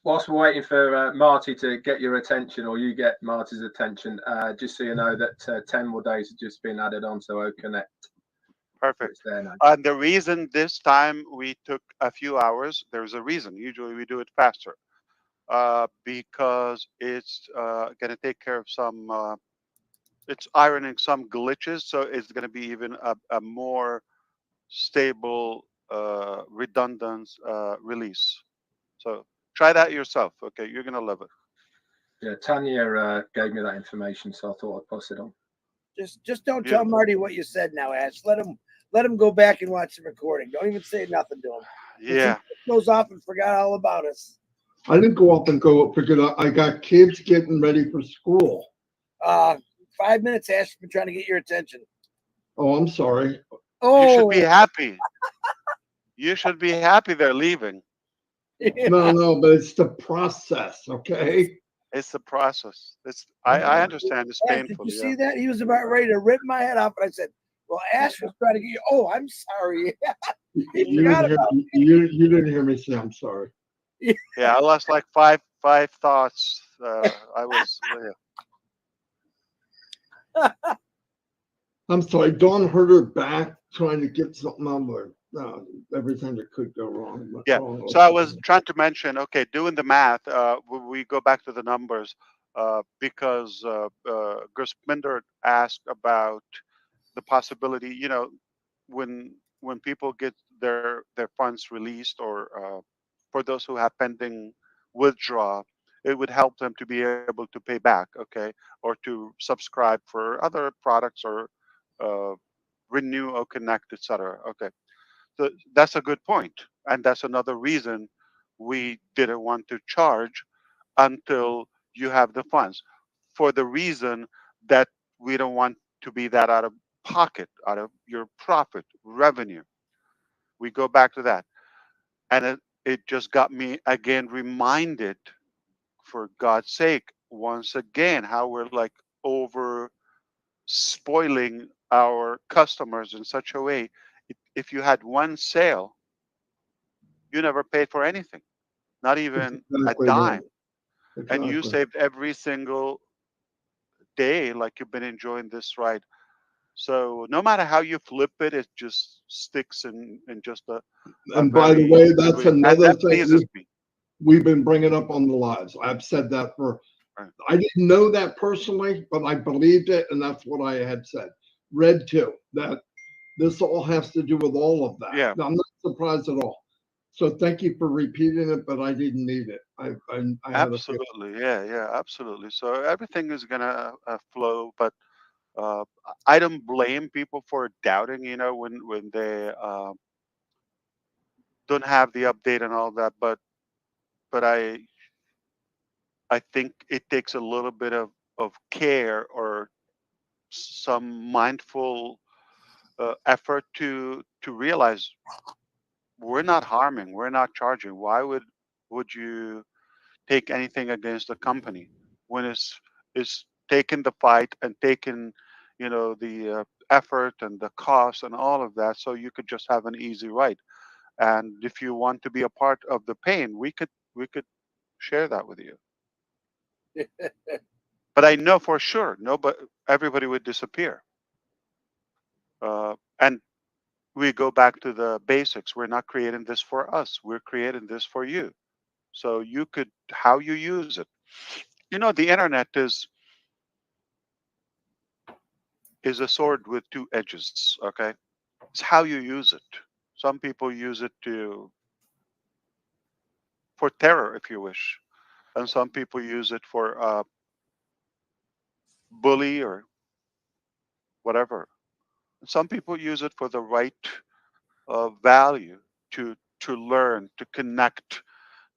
whilst we're waiting for Marty to get your attention, or you get Marty's attention, just so you know that 10 more days have just been added on to O Connect.
perfect.
It's there now.
And the reason this time we took a few hours, there's a reason. Usually we do it faster, because it's going to take care of some. It's ironing some glitches, so it's going to be even a more stable, redundant release. So try that yourself. Okay, you're going to love it.
Yeah, Tanya gave me that information, so I thought I'd pass it on.
Just don't tell
Beautiful.
Marty what you said now, Ash. Let him go back and watch the recording. Don't even say nothing to him.
Yeah.
He goes off and forgot all about us.
I didn't go up and go because I got kids getting ready for school.
5 minutes, Ash. Has been trying to get your attention.
Oh, I'm sorry.
You should be
Oh,
happy. You should be happy they're leaving.
yeah.
No, but it's the process, okay?
It's the process. I understand it's
Ash, did
painful.
you
Yeah.
see that? He was about ready to rip my head off, and I said, "Well, Ash was trying to get you." Oh, I'm sorry. He
You
forgot
didn't hear
about
me. You didn't hear me say I'm sorry.
Yeah, I lost like five thoughts. I was.
I'm sorry. Dawn hurt her back trying to get something on her. Everything that could go wrong. went
Yeah.
wrong.
So I was trying to mention. Okay, doing the math. We go back to the numbers, because Gerspinder asked about the possibility. When people get their funds released, or for those who have pending withdraw, it would help them to be able to pay back, okay, or to subscribe for other products, or uh, renew or connect, etc. Okay, so that's a good point, and that's another reason we didn't want to charge until you have the funds, for the reason that we don't want to be that out of pocket, out of your profit revenue. We go back to that, and it just got me again reminded, for God's sake, once again, how we're like over spoiling our customers in such a way. If you had one sale, you never paid for anything, not even a
Exactly right.
dime, and you
Exactly.
saved every single day, like you've been enjoying this ride. So no matter how you flip it, it just sticks in just a
And by the
very
way,
good
that's
way. And
another
that
thing
pleases me.
we've been bringing up on the lives. I've said that for.
Right.
I didn't know that personally, but I believed it, and that's what I had said. Read too that this all has to do with all of that.
Yeah,
I'm not surprised at all. So thank you for repeating it, but I didn't need it. I had a feeling.
absolutely. Yeah, absolutely. So everything is gonna flow, but uh, I don't blame people for doubting. When they don't have the update and all that. But I think it takes a little bit of care, or some mindful effort to realize we're not harming, we're not charging. Why would you take anything against the company when it's taking the fight and taking the effort and the cost and all of that, so you could just have an easy ride. And if you want to be a part of the pain, we could share that with you. But I know for sure, no, but everybody would disappear. And we go back to the basics. We're not creating this for us. We're creating this for you. So you could, how you use it. The internet is a sword with two edges. Okay, it's how you use it. Some people use it to for terror, if you wish, and some people use it for bully or whatever. Some people use it for the right value to learn, to connect,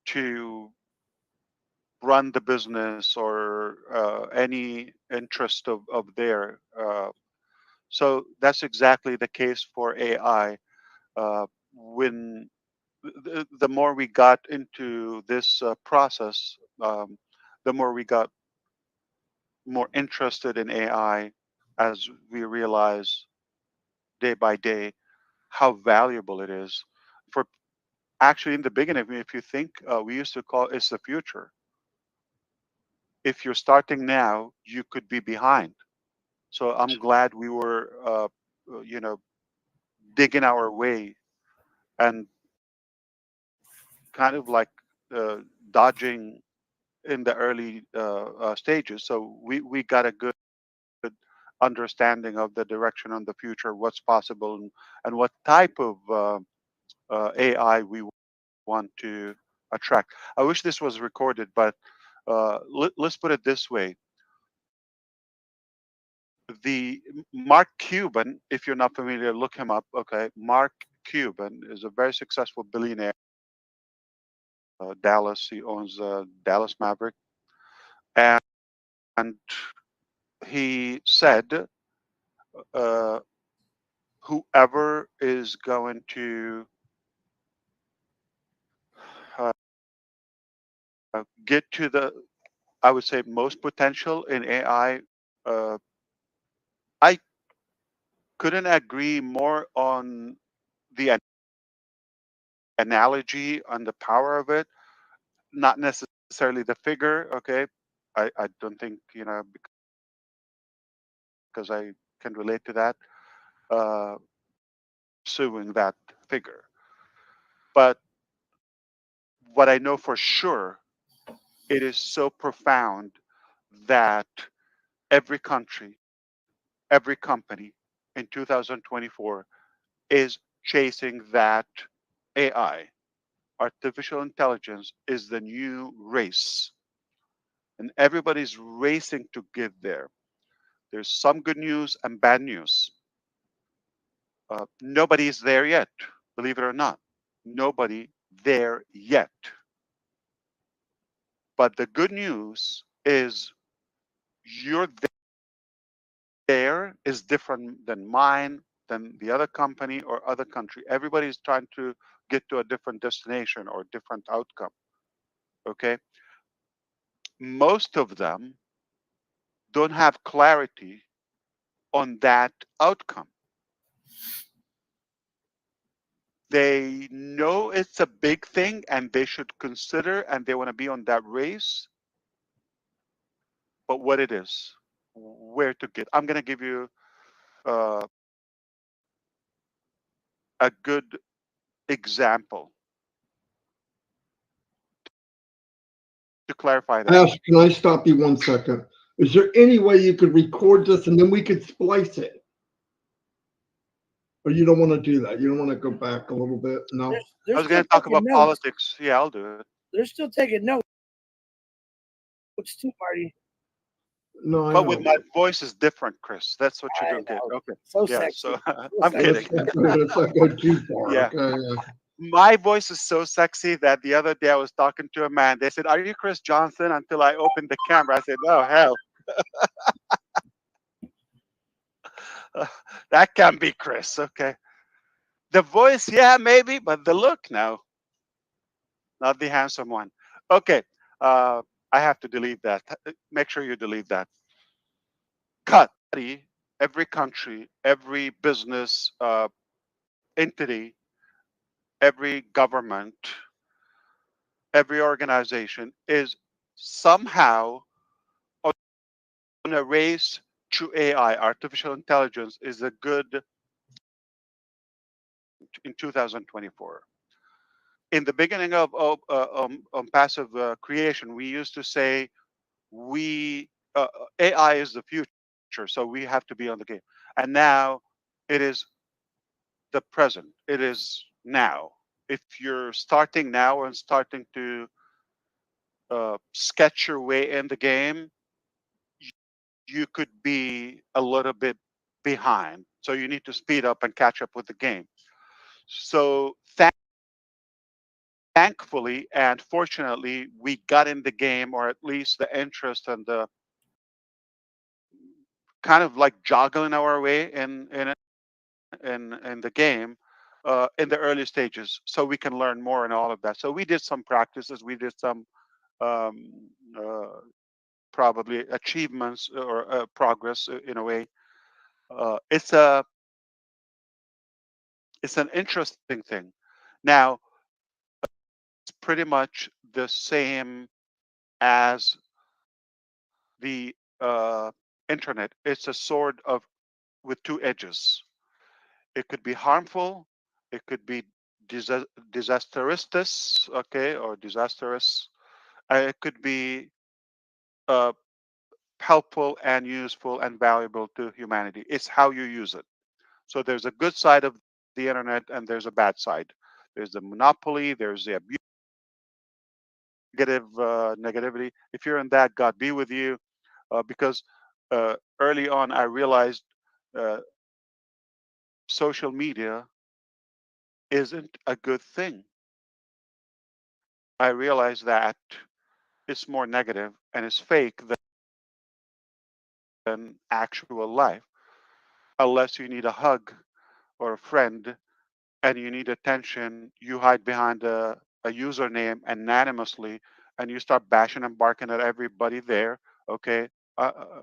to run the business or any interest of their. So that's exactly the case for AI. When the more we got into this process, the more we got more interested in AI as we realize day by day how valuable it is. For actually, in the beginning, if you think we used to call it's the future. If you're starting now, you could be behind. So I'm glad we were, digging our way and kind of like dodging in the early stages. So we got a good understanding of the direction on the future, what's possible, and what type of AI we want to attract. I wish this was recorded, but let's put it this way: the Mark Cuban, if you're not familiar, look him up. Okay, Mark Cuban is a very successful billionaire. Dallas, he owns Dallas Maverick, and he said, uh, whoever is going to uh, get to the, I would say, most potential in AI. I couldn't agree more on the analogy, on the power of it, not necessarily the figure. Okay, I don't think because I can relate to that, uh, pursuing that figure. But what I know for sure, it is so profound that every country, every company in 2024 is chasing that AI. Artificial intelligence is the new race, and everybody's racing to get there. There's some good news and bad news. Nobody's there yet, believe it or not. Nobody there yet. But the good news is you're there is different than mine, than the other company or other country. Everybody's trying to get to a different destination or different outcome. Okay. Most of them don't have clarity on that outcome. They know it's a big thing and they should consider and they want to be on that race, but what it is, where to get. I'm going to give you uh, a good example to clarify that.
Ash, can I stop you 1 second? Is there any way you could record this and then we could splice it? Or you don't want to do that? You don't want to go back a little bit? No.
They're
I was
still
going to talk
taking
about
notes.
politics. Yeah, I'll do it.
They're still taking notes too, Marty.
No, I
But with
know.
my voice is different, Chris. That's what you
I
don't get.
know.
Okay.
So
Yeah.
sexy.
So
So
I'm
sexy.
kidding.
Let's not go too far.
Yeah.
Okay.
My voice is so sexy that the other day I was talking to a man. They said, "Are you Chris Johnson?" Until I opened the camera, I said, "Oh hell, that can't be Chris." Okay. The voice, yeah, maybe, but the look, no, not the handsome one. Okay. Uh, I have to delete that. Make sure you delete that. Cut. Every country, every business entity, every government, every organization is somehow on a race to AI. Artificial intelligence is a good in 2024. In the beginning of passive creation, we used to say we AI is the future, so we have to be on the game. And now it is the present. It is now. If you're starting now and starting to sketch your way in the game, you could be a little bit behind. So you need to speed up and catch up with the game. So thankfully and fortunately, we got in the game, or at least the interest and the kind of like joggling our way in the game in the early stages, so we can learn more and all of that. So we did some practices, we did some um, uh, probably achievements or progress in a way. It's an interesting thing. Now, it's pretty much the same as the internet. It's a sword of with two edges. It could be harmful. It could be disastrous, okay, or disastrous. It could be uh, helpful and useful and valuable to humanity. It's how you use it. So there's a good side of the internet and there's a bad side. There's the monopoly. There's the abuse, negativity. If you're in that, God be with you. Because early on, I realized uh, social media isn't a good thing. I realized that it's more negative and it's fake than actual life. Unless you need a hug or a friend and you need attention, you hide behind a username anonymously and you start bashing and barking at everybody there, okay,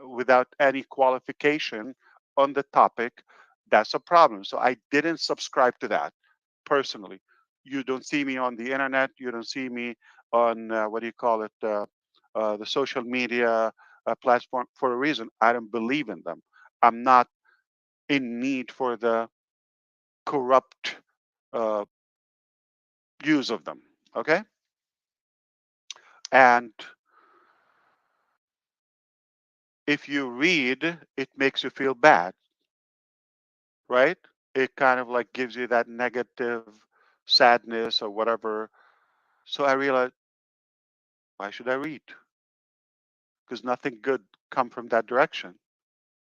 without any qualification on the topic. That's a problem. So I didn't subscribe to that personally. You don't see me on the internet. You don't see me on what do you call it? The social media platform for a reason. I don't believe in them. I'm not in need for the corrupt uh, use of them. Okay. And if you read, it makes you feel bad, right? It kind of like gives you that negative sadness or whatever. So I realized, why should I read? Because nothing good come from that direction.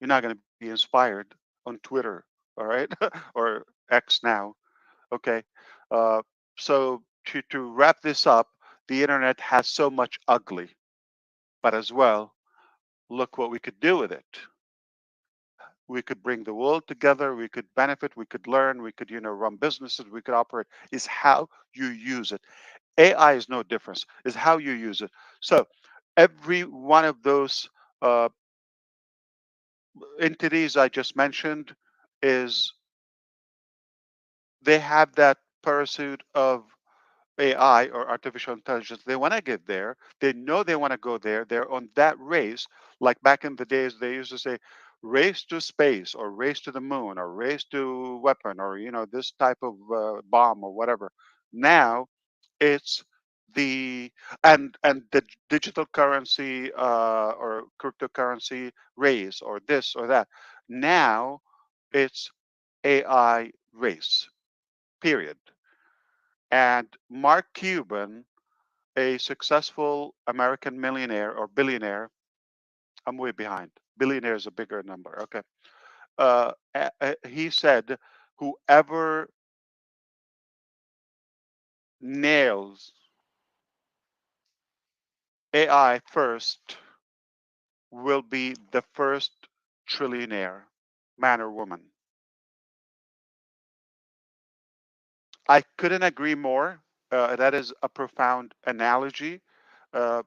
You're not going to be inspired on Twitter, all right, or X now. Okay. Uh, so to wrap this up, the internet has so much ugly, but as well, look what we could do with it. We could bring the world together, we could benefit, we could learn, we could run businesses, we could operate. Is how you use it. AI is no difference, is how you use it. So every one of those uh, entities I just mentioned is they have that pursuit of AI or artificial intelligence. They want to get there. They know they want to go there. They're on that race. Like back in the days, they used to say, race to space or race to the moon or race to weapon or, this type of bomb or whatever. Now it's the and the digital currency or cryptocurrency race or this or that. Now it's AI race, period. And Mark Cuban, a successful American millionaire or billionaire, I'm way behind. Billionaire is a bigger number. Okay. He said, whoever nails AI first will be the first trillionaire, man or woman. I couldn't agree more. That is a profound analogy. Uh,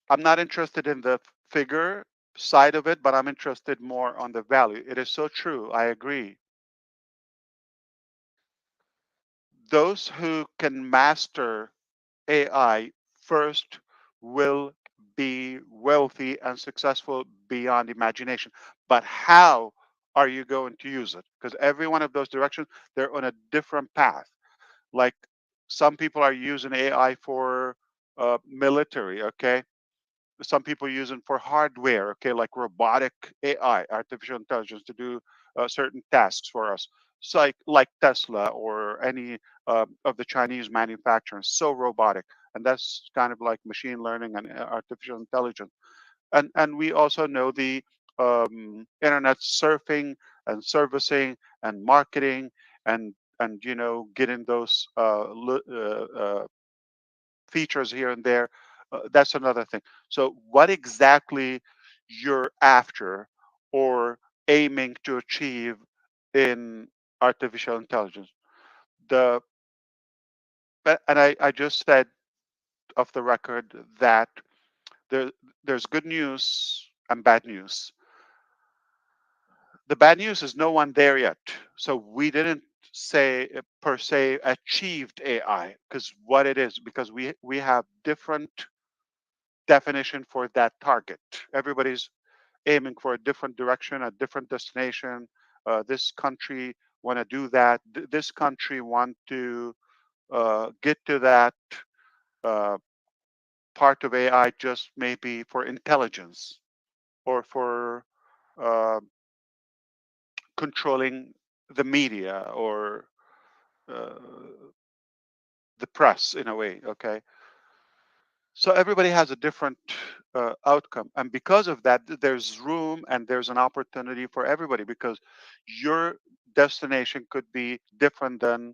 I'm not interested in the figure side of it, but I'm interested more on the value. It is so true. I agree. Those who can master AI first will be wealthy and successful beyond imagination. But how are you going to use it? Because every one of those directions, they're on a different path. Like some people are using AI for military, okay? Some people use it for hardware, okay, like robotic AI, artificial intelligence, to do certain tasks for us. So like Tesla or any of the Chinese manufacturers, so robotic, and that's kind of like machine learning and artificial intelligence. And we also know the internet surfing and servicing and marketing and and getting those features here and there. That's another thing. So what exactly you're after or aiming to achieve in artificial intelligence? The and I just said off the record that there there's good news and bad news. The bad news is no one there yet. So we didn't say per se achieved AI, because what it is, because we have different definition for that target. Everybody's aiming for a different direction, a different destination. This country want to do that. This country want to get to that uh, part of AI, just maybe for intelligence or for uh, controlling the media or uh, the press in a way. Okay, so everybody has a different outcome, and because of that, there's room and there's an opportunity for everybody, because your destination could be different than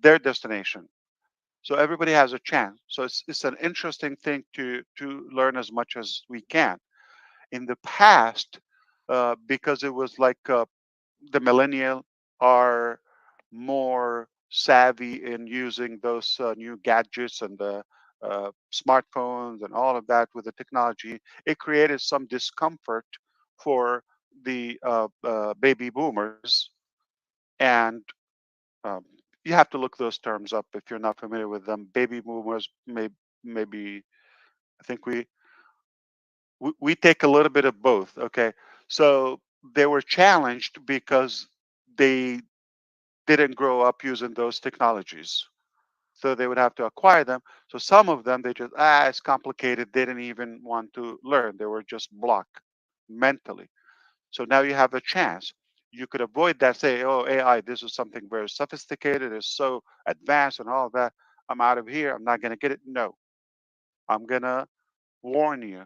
their destination. So everybody has a chance. So it's an interesting thing to learn as much as we can. In the past, because it was like the millennial are more savvy in using those new gadgets and the smartphones and all of that with the technology, it created some discomfort for the baby boomers. And um, you have to look those terms up if you're not familiar with them. Baby boomers maybe I think we take a little bit of both. Okay, so they were challenged because they didn't grow up using those technologies. So they would have to acquire them. So some of them, they just, it's complicated. They didn't even want to learn. They were just blocked mentally. So now you have a chance. You could avoid that, say, oh, AI, this is something very sophisticated, it's so advanced and all of that. I'm out of here. I'm not going to get it. No, I'm going to warn you.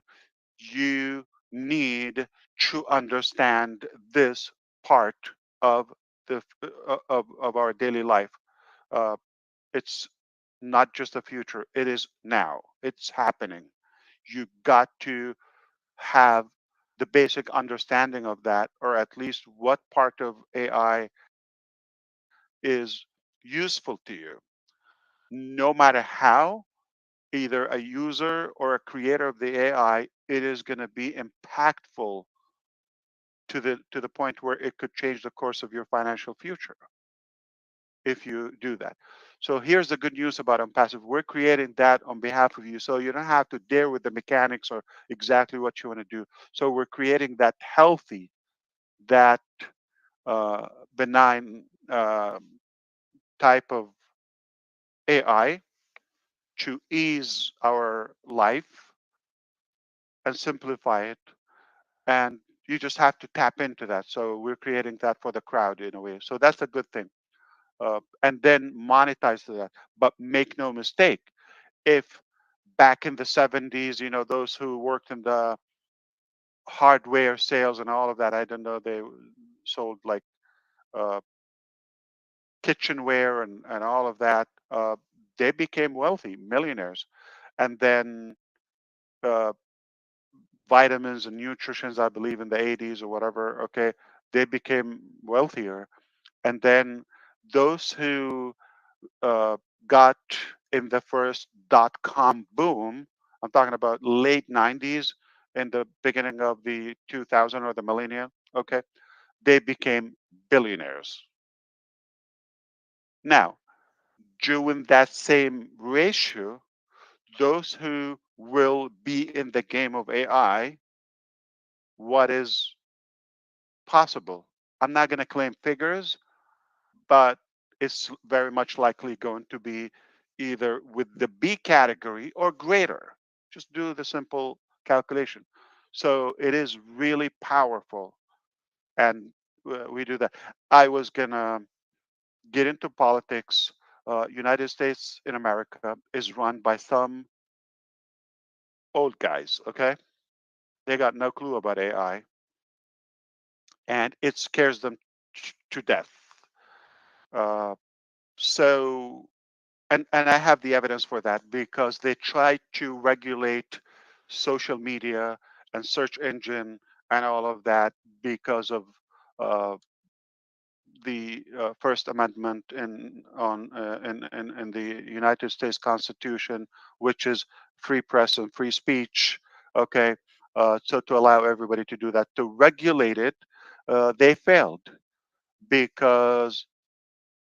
You need to understand this part of of our daily life. Uh, it's not just the future, it is now. It's happening. You got to have the basic understanding of that, or at least what part of AI is useful to you. No matter how, either a user or a creator of the AI, it is going to be impactful to the point where it could change the course of your financial future if you do that. So here's the good news about Onpassive. We're creating that on behalf of you. So you don't have to dare with the mechanics or exactly what you want to do. So we're creating that healthy, that uh, benign type of AI to ease our life and simplify it. And you just have to tap into that. So we're creating that for the crowd in a way. So that's a good thing. And then monetize to that. But make no mistake, if back in the 70s, those who worked in the hardware sales and all of that, I don't know, they sold like uh, kitchenware and all of that, they became wealthy, millionaires. And then uh, vitamins and nutritions, I believe in the 80s or whatever, okay, they became wealthier. And then those who uh, got in the first .com boom. I'm talking about late 90s and the beginning of the 2000 or the millennium. Okay, they became billionaires. Now, during that same ratio, those who will be in the game of AI, what is possible? I'm not going to claim figures, but it's very much likely going to be either with the B category or greater. Just do the simple calculation. So it is really powerful, and we do that. I was gonna get into politics. United States in America is run by some old guys. Okay, they got no clue about AI, and it scares them to death. So, and I have the evidence for that because they tried to regulate social media and search engine and all of that because of uh, the First Amendment in the United States Constitution, which is free press and free speech. Okay, so to allow everybody to do that, to regulate it, they failed because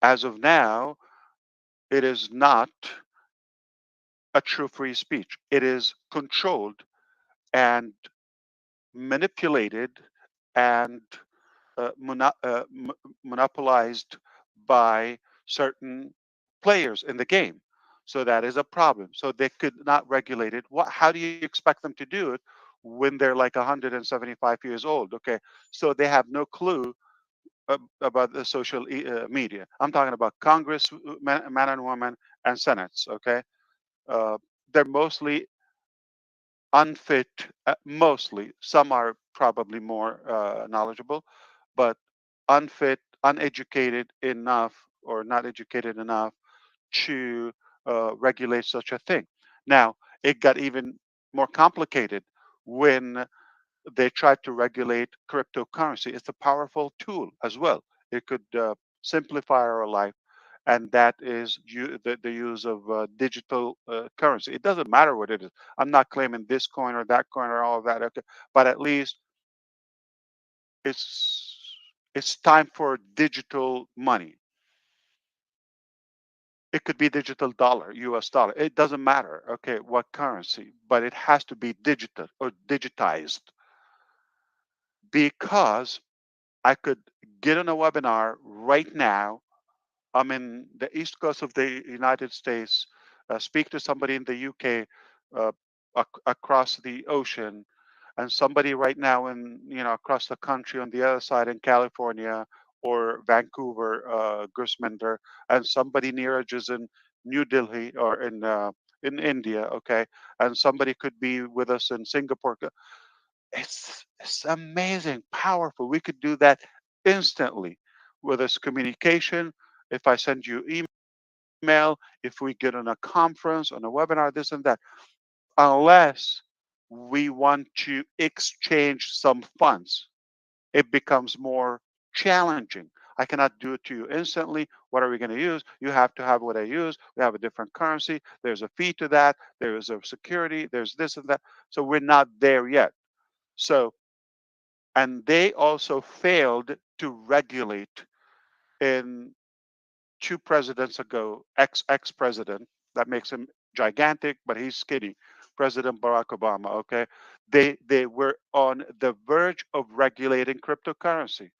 as of now, it is not a true free speech. It is controlled and manipulated and monopolized by certain players in the game. So that is a problem. So they could not regulate it. How do you expect them to do it when they're like 175 years old? Okay, so they have no clue about the social media. I'm talking about Congress, man and woman, and senates. Okay, uh, they're mostly unfit. Mostly, some are probably more knowledgeable, but unfit, uneducated enough, or not educated enough to regulate such a thing. Now, it got even more complicated when they tried to regulate cryptocurrency. It's a powerful tool as well. It could simplify our life, and that is the use of digital currency. It doesn't matter what it is. I'm not claiming this coin or that coin or all of that, okay? But at least it's it's time for digital money. It could be digital dollar, US dollar. It doesn't matter, okay, what currency, but it has to be digital or digitized because I could get on a webinar right now. I'm in the east coast of the United States, speak to somebody in the UK, uh, across the ocean, and somebody right now in across the country on the other side in California or Vancouver, Grisminder, and somebody near us is in New Delhi or in India, okay, and somebody could be with us in Singapore. It's amazing, powerful. We could do that instantly with this communication. If I send you email, if we get on a conference, on a webinar, this and that, unless we want to exchange some funds, it becomes more challenging. I cannot do it to you instantly. What are we going to use? You have to have what I use. We have a different currency. There's a fee to that. There is a security. There's this and that. So we're not there yet. So, and they also failed to regulate in two presidents ago, ex president, that makes him gigantic, but he's skinny. President Barack Obama. Okay, they were on the verge of regulating cryptocurrency,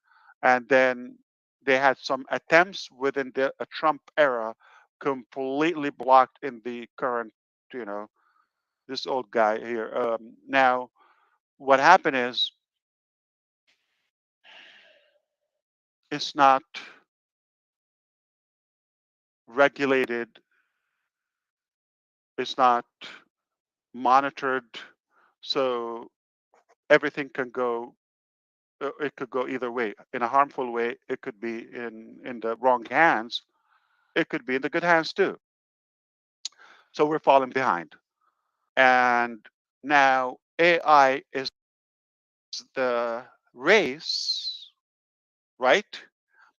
and then they had some attempts within the Trump era, completely blocked in the current, you know, this old guy here. Now, what happened is it's not regulated, it's not monitored, so everything can go it could go either way. In a harmful way, it could be in the wrong hands, it could be in the good hands too. So we're falling behind, and now AI is the race, right?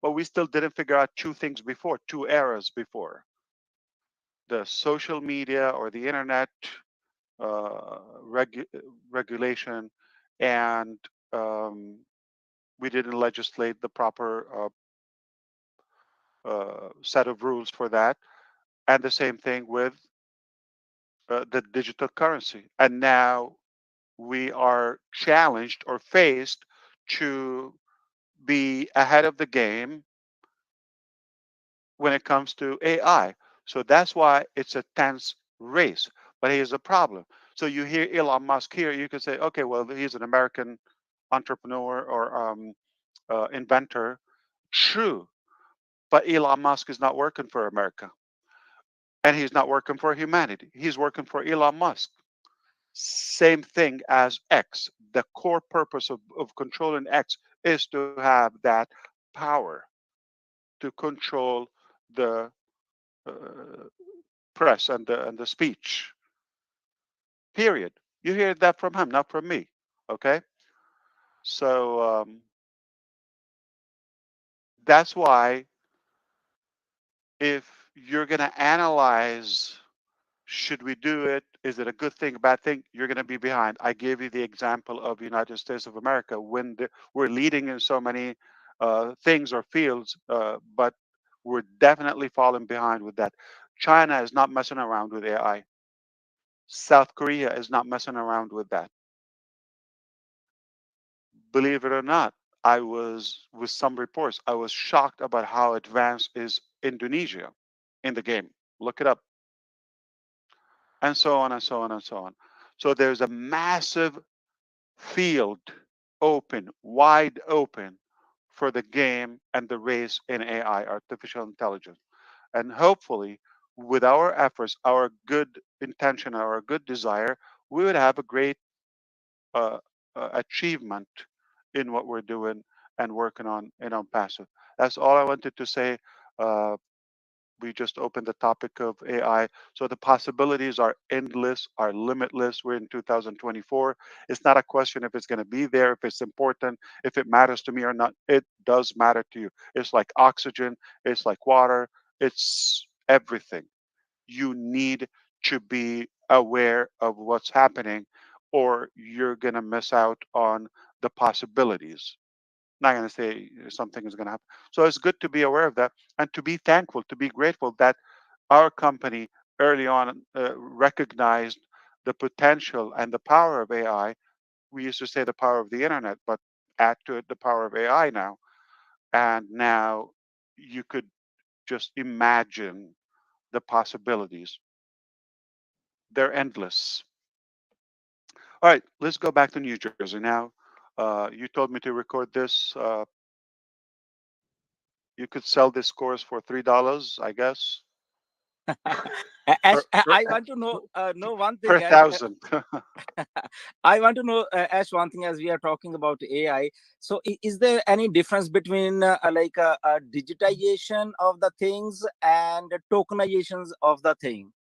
But we still didn't figure out two things before, two eras before: the social media or the internet regulation, and we didn't legislate the proper set of rules for that. And the same thing with the digital currency. And now we are challenged or faced to be ahead of the game when it comes to AI. So that's why it's a tense race. But here's the problem. So you hear Elon Musk here, you can say, okay, well, he's an American entrepreneur or inventor. True. But Elon Musk is not working for America, and he's not working for humanity. He's working for Elon Musk. Same thing as X. The core purpose of controlling X is to have that power to control the uh, press and the speech. Period. You hear that from him, not from me. Okay, so that's why if you're going to analyze, should we do it? Is it a good thing, a bad thing? You're going to be behind. I gave you the example of United States of America when we're leading in so many things or fields, but we're definitely falling behind with that. China is not messing around with AI. South Korea is not messing around with that. Believe it or not, I was with some reports. I was shocked about how advanced is Indonesia in the game. Look it up, and so on and so on and so on. So there's a massive field open, wide open for the game and the race in AI, artificial intelligence. And hopefully, with our efforts, our good intention, our good desire, we would have a great uh, achievement in what we're doing and working on in Onpassive. That's all I wanted to say. Uh, we just opened the topic of AI. So the possibilities are endless, are limitless. We're in 2024. It's not a question if it's going to be there, if it's important, if it matters to me or not. It does matter to you. It's like oxygen, it's like water, it's everything. You need to be aware of what's happening, or you're going to miss out on the possibilities. Not going to say something is going to happen. So it's good to be aware of that and to be thankful, to be grateful that our company early on recognized the potential and the power of AI. We used to say the power of the internet, but add to it the power of AI now. And now you could just imagine the possibilities. They're endless. All right, let's go back to New Jersey now. You told me to record this. You could sell this course for $3, I guess, per,
Ash,
per,
I want to know one
per
thing.
thousand.
I want to know, Ash, one thing as we are talking about AI. So, is there any difference between digitization of the things and tokenizations of the thing?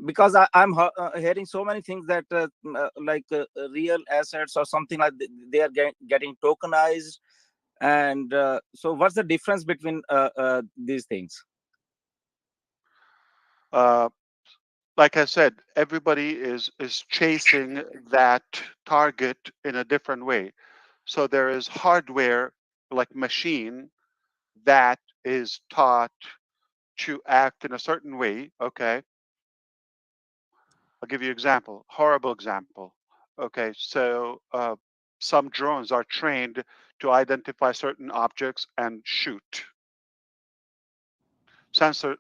Because I'm hearing so many things that real assets or something like they are getting tokenized, and so what's the difference between these things?
uh, like I said, everybody is chasing that target in a different way. So there is hardware like machine that is taught to act in a certain way. Okay, I'll give you an example. Horrible example. Okay, so some drones are trained to identify certain objects and shoot. Sensor,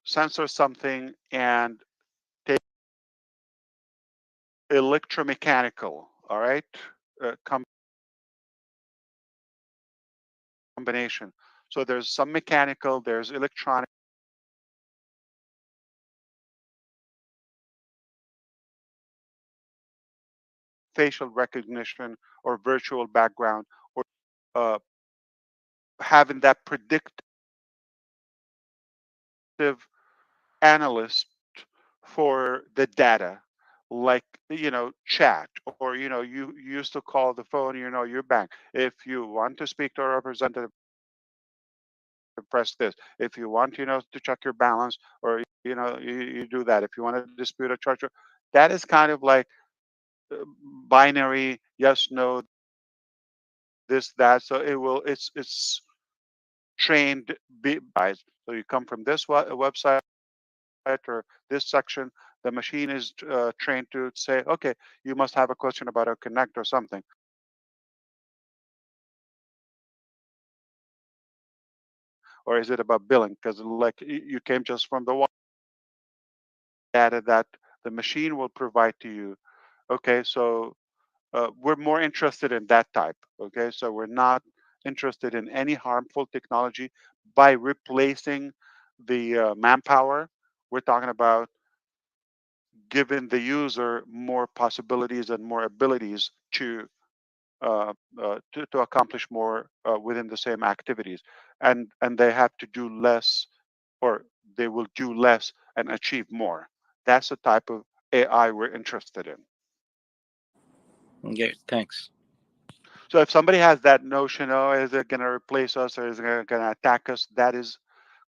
sensor something and take electromechanical. All right, combination. So there's some mechanical, there's electronic, facial recognition, or virtual background, or uh, having that predictive analyst for the data, like chat, or you used to call the phone, your bank. If you want to speak to a representative, press this. If you want, to check your balance, or you do that. If you want to dispute a charge, that is kind of like uh, binary yes no this that. So it's trained by. So you come from this website or this section, the machine is trained to say, okay, you must have a question about a connect or something, or is it about billing? Because like you came just from the data that the machine will provide to you. Okay, so we're more interested in that type. Okay, so we're not interested in any harmful technology by replacing the manpower. We're talking about giving the user more possibilities and more abilities to accomplish more within the same activities, and they have to do less, or they will do less and achieve more. That's the type of AI we're interested in.
Okay, thanks.
So if somebody has that notion, oh, is it going to replace us or is it going to attack us? That is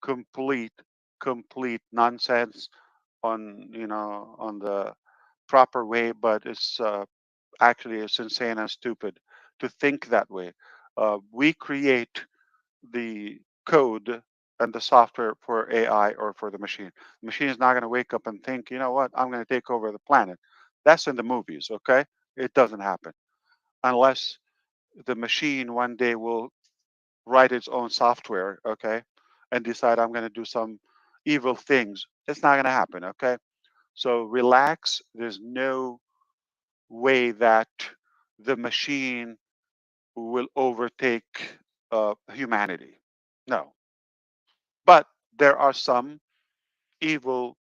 complete, complete nonsense on, on the proper way, but actually it's insane and stupid to think that way. We create the code and the software for AI or for the machine. The machine is not going to wake up and think, you know what, I'm going to take over the planet. That's in the movies, okay? It doesn't happen unless the machine one day will write its own software, okay, and decide I'm going to do some evil things. It's not going to happen, okay? So relax. There's no way that the machine will overtake humanity. No. But there are some evil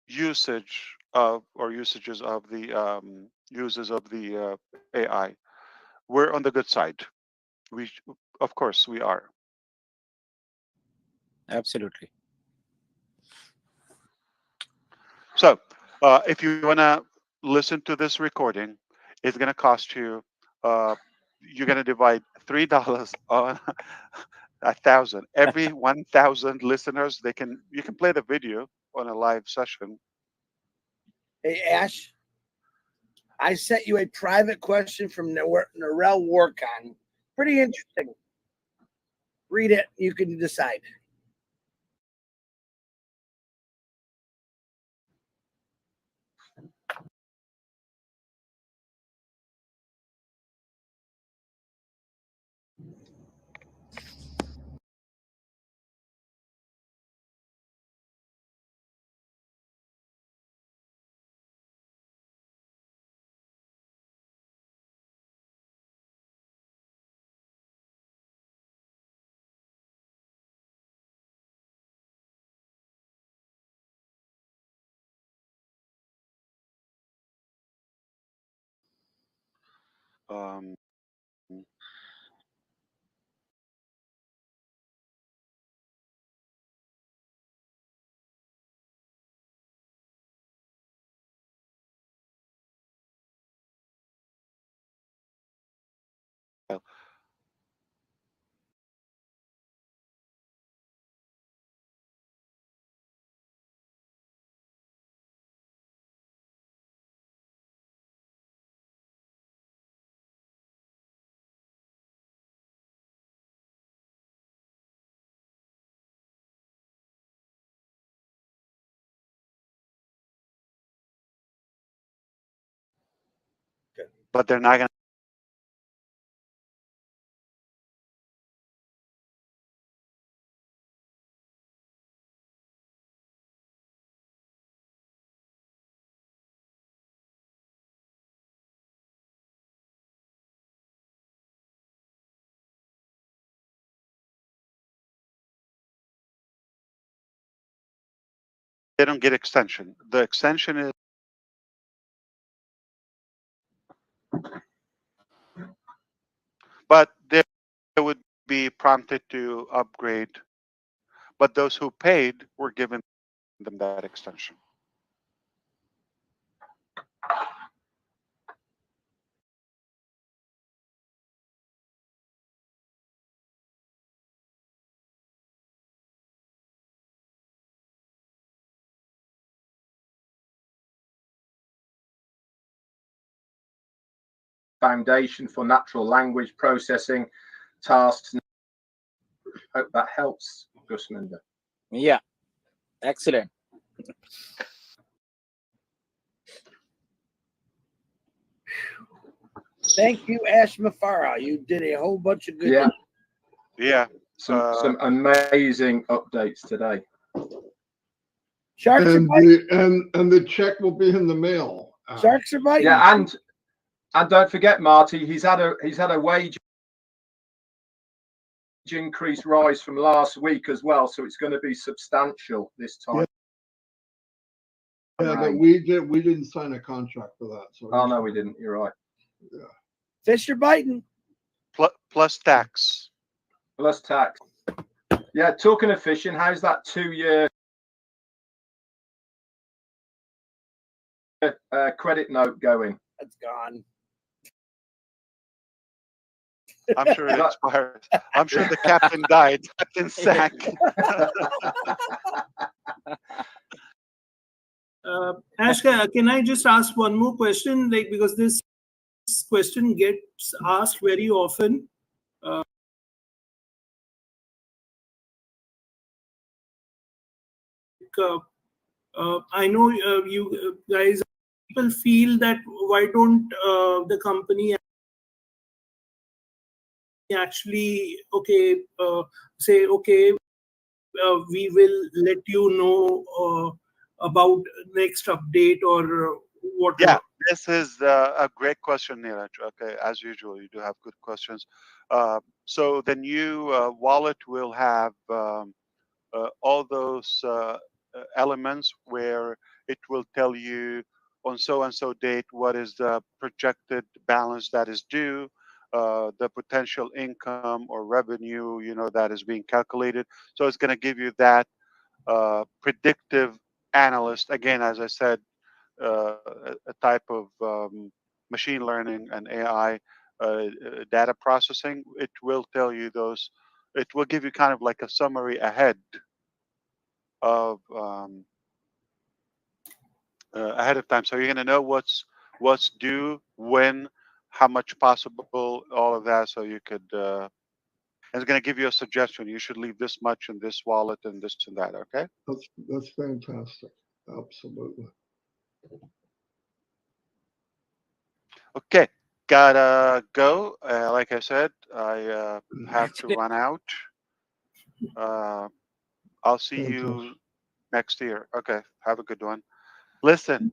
usages of the uses of the AI. We're on the good side. We, of course, we are.
Absolutely.
So, if you want to listen to this recording, it's going to cost you. You're going to divide $3 on 1,000. Every 1,000 listeners, you can play the video on a live session.
Hey, Ash, I sent you a private question from Narelle Warcon. Pretty interesting. Read it. You can decide.
Um, but they're not going they don't get extension. The extension is, but they would be prompted to upgrade. But those who paid were given them that extension.
Foundation for natural language processing tasks. Hope that helps, Gusminder.
Yeah, excellent.
Thank you, Ash Mafara. You did a whole bunch of good.
Yeah,
Yeah.
some amazing updates today.
Sharks are
And
biting.
the check will be in the mail.
Sharks are biting.
Yeah, and don't forget, Marty, he's had a wage increase rise from last week as well, so it's going to be substantial this time.
Yeah, but we didn't sign a contract for that. So
Oh no, we didn't. You're right.
Yeah.
Fish are biting.
Plus tax.
Plus tax. Yeah, talking of fishing, how's that 2-year credit note going?
That's gone.
I'm sure it expired. I'm sure the captain died. Captain sank.
Ash, can I just ask one more question? Like, because this question gets asked very often. Uh, I know you guys, people feel that why don't the company actually say, okay, we will let you know about next update or whatever.
Yeah, this is a great question, Neeraj. Okay, as usual, you do have good questions. So the new wallet will have all those elements where it will tell you on so and so date what is the projected balance that is due, the potential income or revenue, that is being calculated. So it's going to give you that predictive analyst. Again, as I said, a type of machine learning and AI data processing. It will tell you those. It will give you kind of like a summary of ahead of time. So you're going to know what's due, when, how much possible, all of that. So you could. It's going to give you a suggestion. You should leave this much in this wallet and this and that. Okay.
That's fantastic. Absolutely.
Okay. Gotta go. Like I said, I have to run out. I'll see you
Fantastic.
next year. Okay. Have a good one. Listen.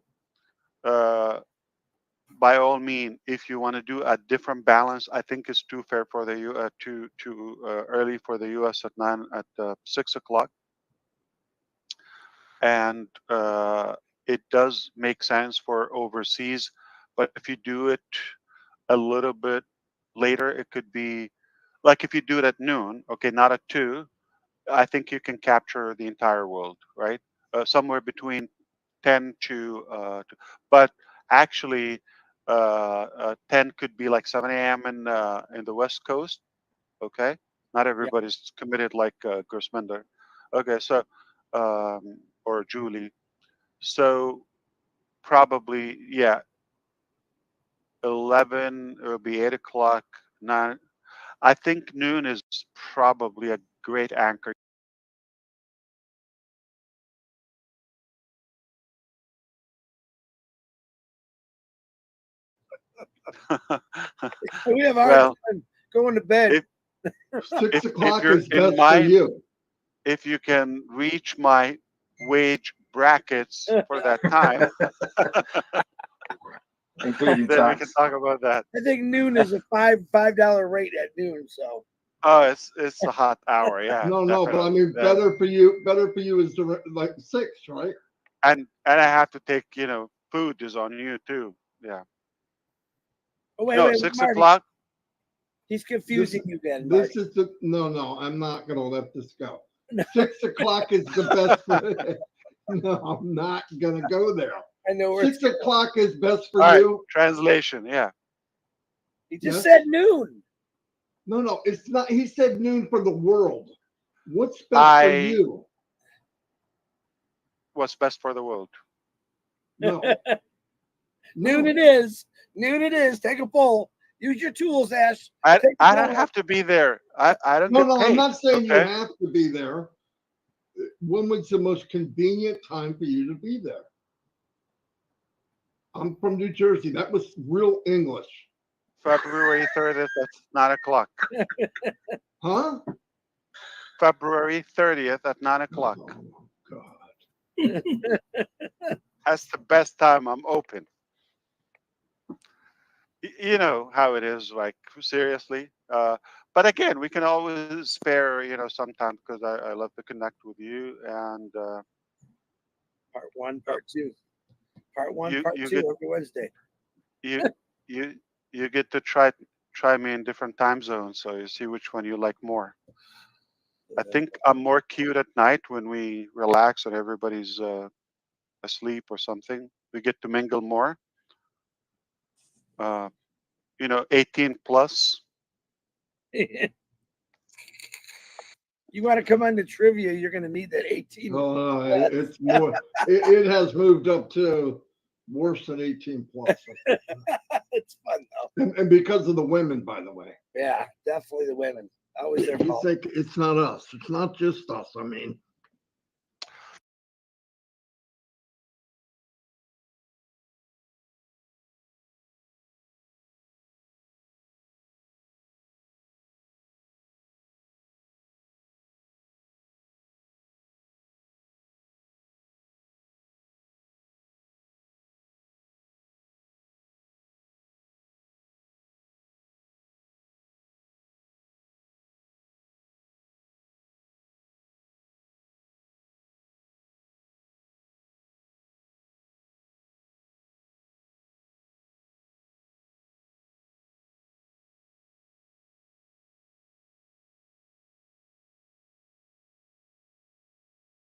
By all means, if you want to do a different balance, I think it's too fair for the too early for the U.S. at 6 o'clock, and it does make sense for overseas. But if you do it a little bit later, it could be like if you do it at noon, okay, not at 2. I think you can capture the entire world, right? Somewhere between 10 but actually 10 could be like 7 a.m. In the West Coast. Okay, not
Yeah.
everybody's committed like Gersmender. Okay, so or Julie. So probably, yeah, 11. It will be 8 o'clock. 9. I think noon is probably a great anchor.
We have a hard
Well,
time going to bed.
if
Six
if
o'clock
you're
is
in
best for
my
you.
if you can reach my wage brackets for that time,
Including
then we can
tax.
talk about that.
I think noon is a $5 rate at noon. So
Oh, it's a hot hour, yeah,
No, but I
definitely.
mean, better for you. Better for you is like 6, right?
And I have to take, food is on you too. Yeah.
oh wait,
No,
wait,
six
Marty,
o'clock.
he's
This
confusing you again,
this
Marty.
is the no. I'm not gonna let this go. 6 o'clock is the best for. No, I'm not gonna go there.
I know where
6 o'clock is best for
All right.
you.
Translation. Yeah.
he just
Yes.
said noon.
No, it's not. He said noon for the world. What's best for
I
you?
what's best for the world.
No,
Noon it
no,
is. Noon it is. Take a poll. Use your tools, Ash.
I
Take a
I don't
poll.
have to be there. I don't
no,
get
no. I'm
paid.
not saying you
Okay.
have to be there. When was the most convenient time for you to be there? I'm from New Jersey. That was real English.
February 30th at 9 o'clock.
Huh?
February 30th at 9 o'clock.
Oh, God.
That's the best time I'm open. You know how it is, like seriously. But again, we can always spare, sometime because I love to connect with you, and
Part one, part two. Part one,
you
part
you
two
get
every Wednesday.
you you you get to try me in different time zones, so you see which one you like more. I think I'm more cute at night when we relax and everybody's asleep or something. We get to mingle more. Uh, 18 plus.
You want to come on to trivia, you're going to need that 18.
No, no, it's more. It has moved up to worse than 18 plus,
It's fun though.
and because of the women, by the way.
Yeah, definitely the women. Always their
You
fault.
think it's not us? It's not just us. I mean,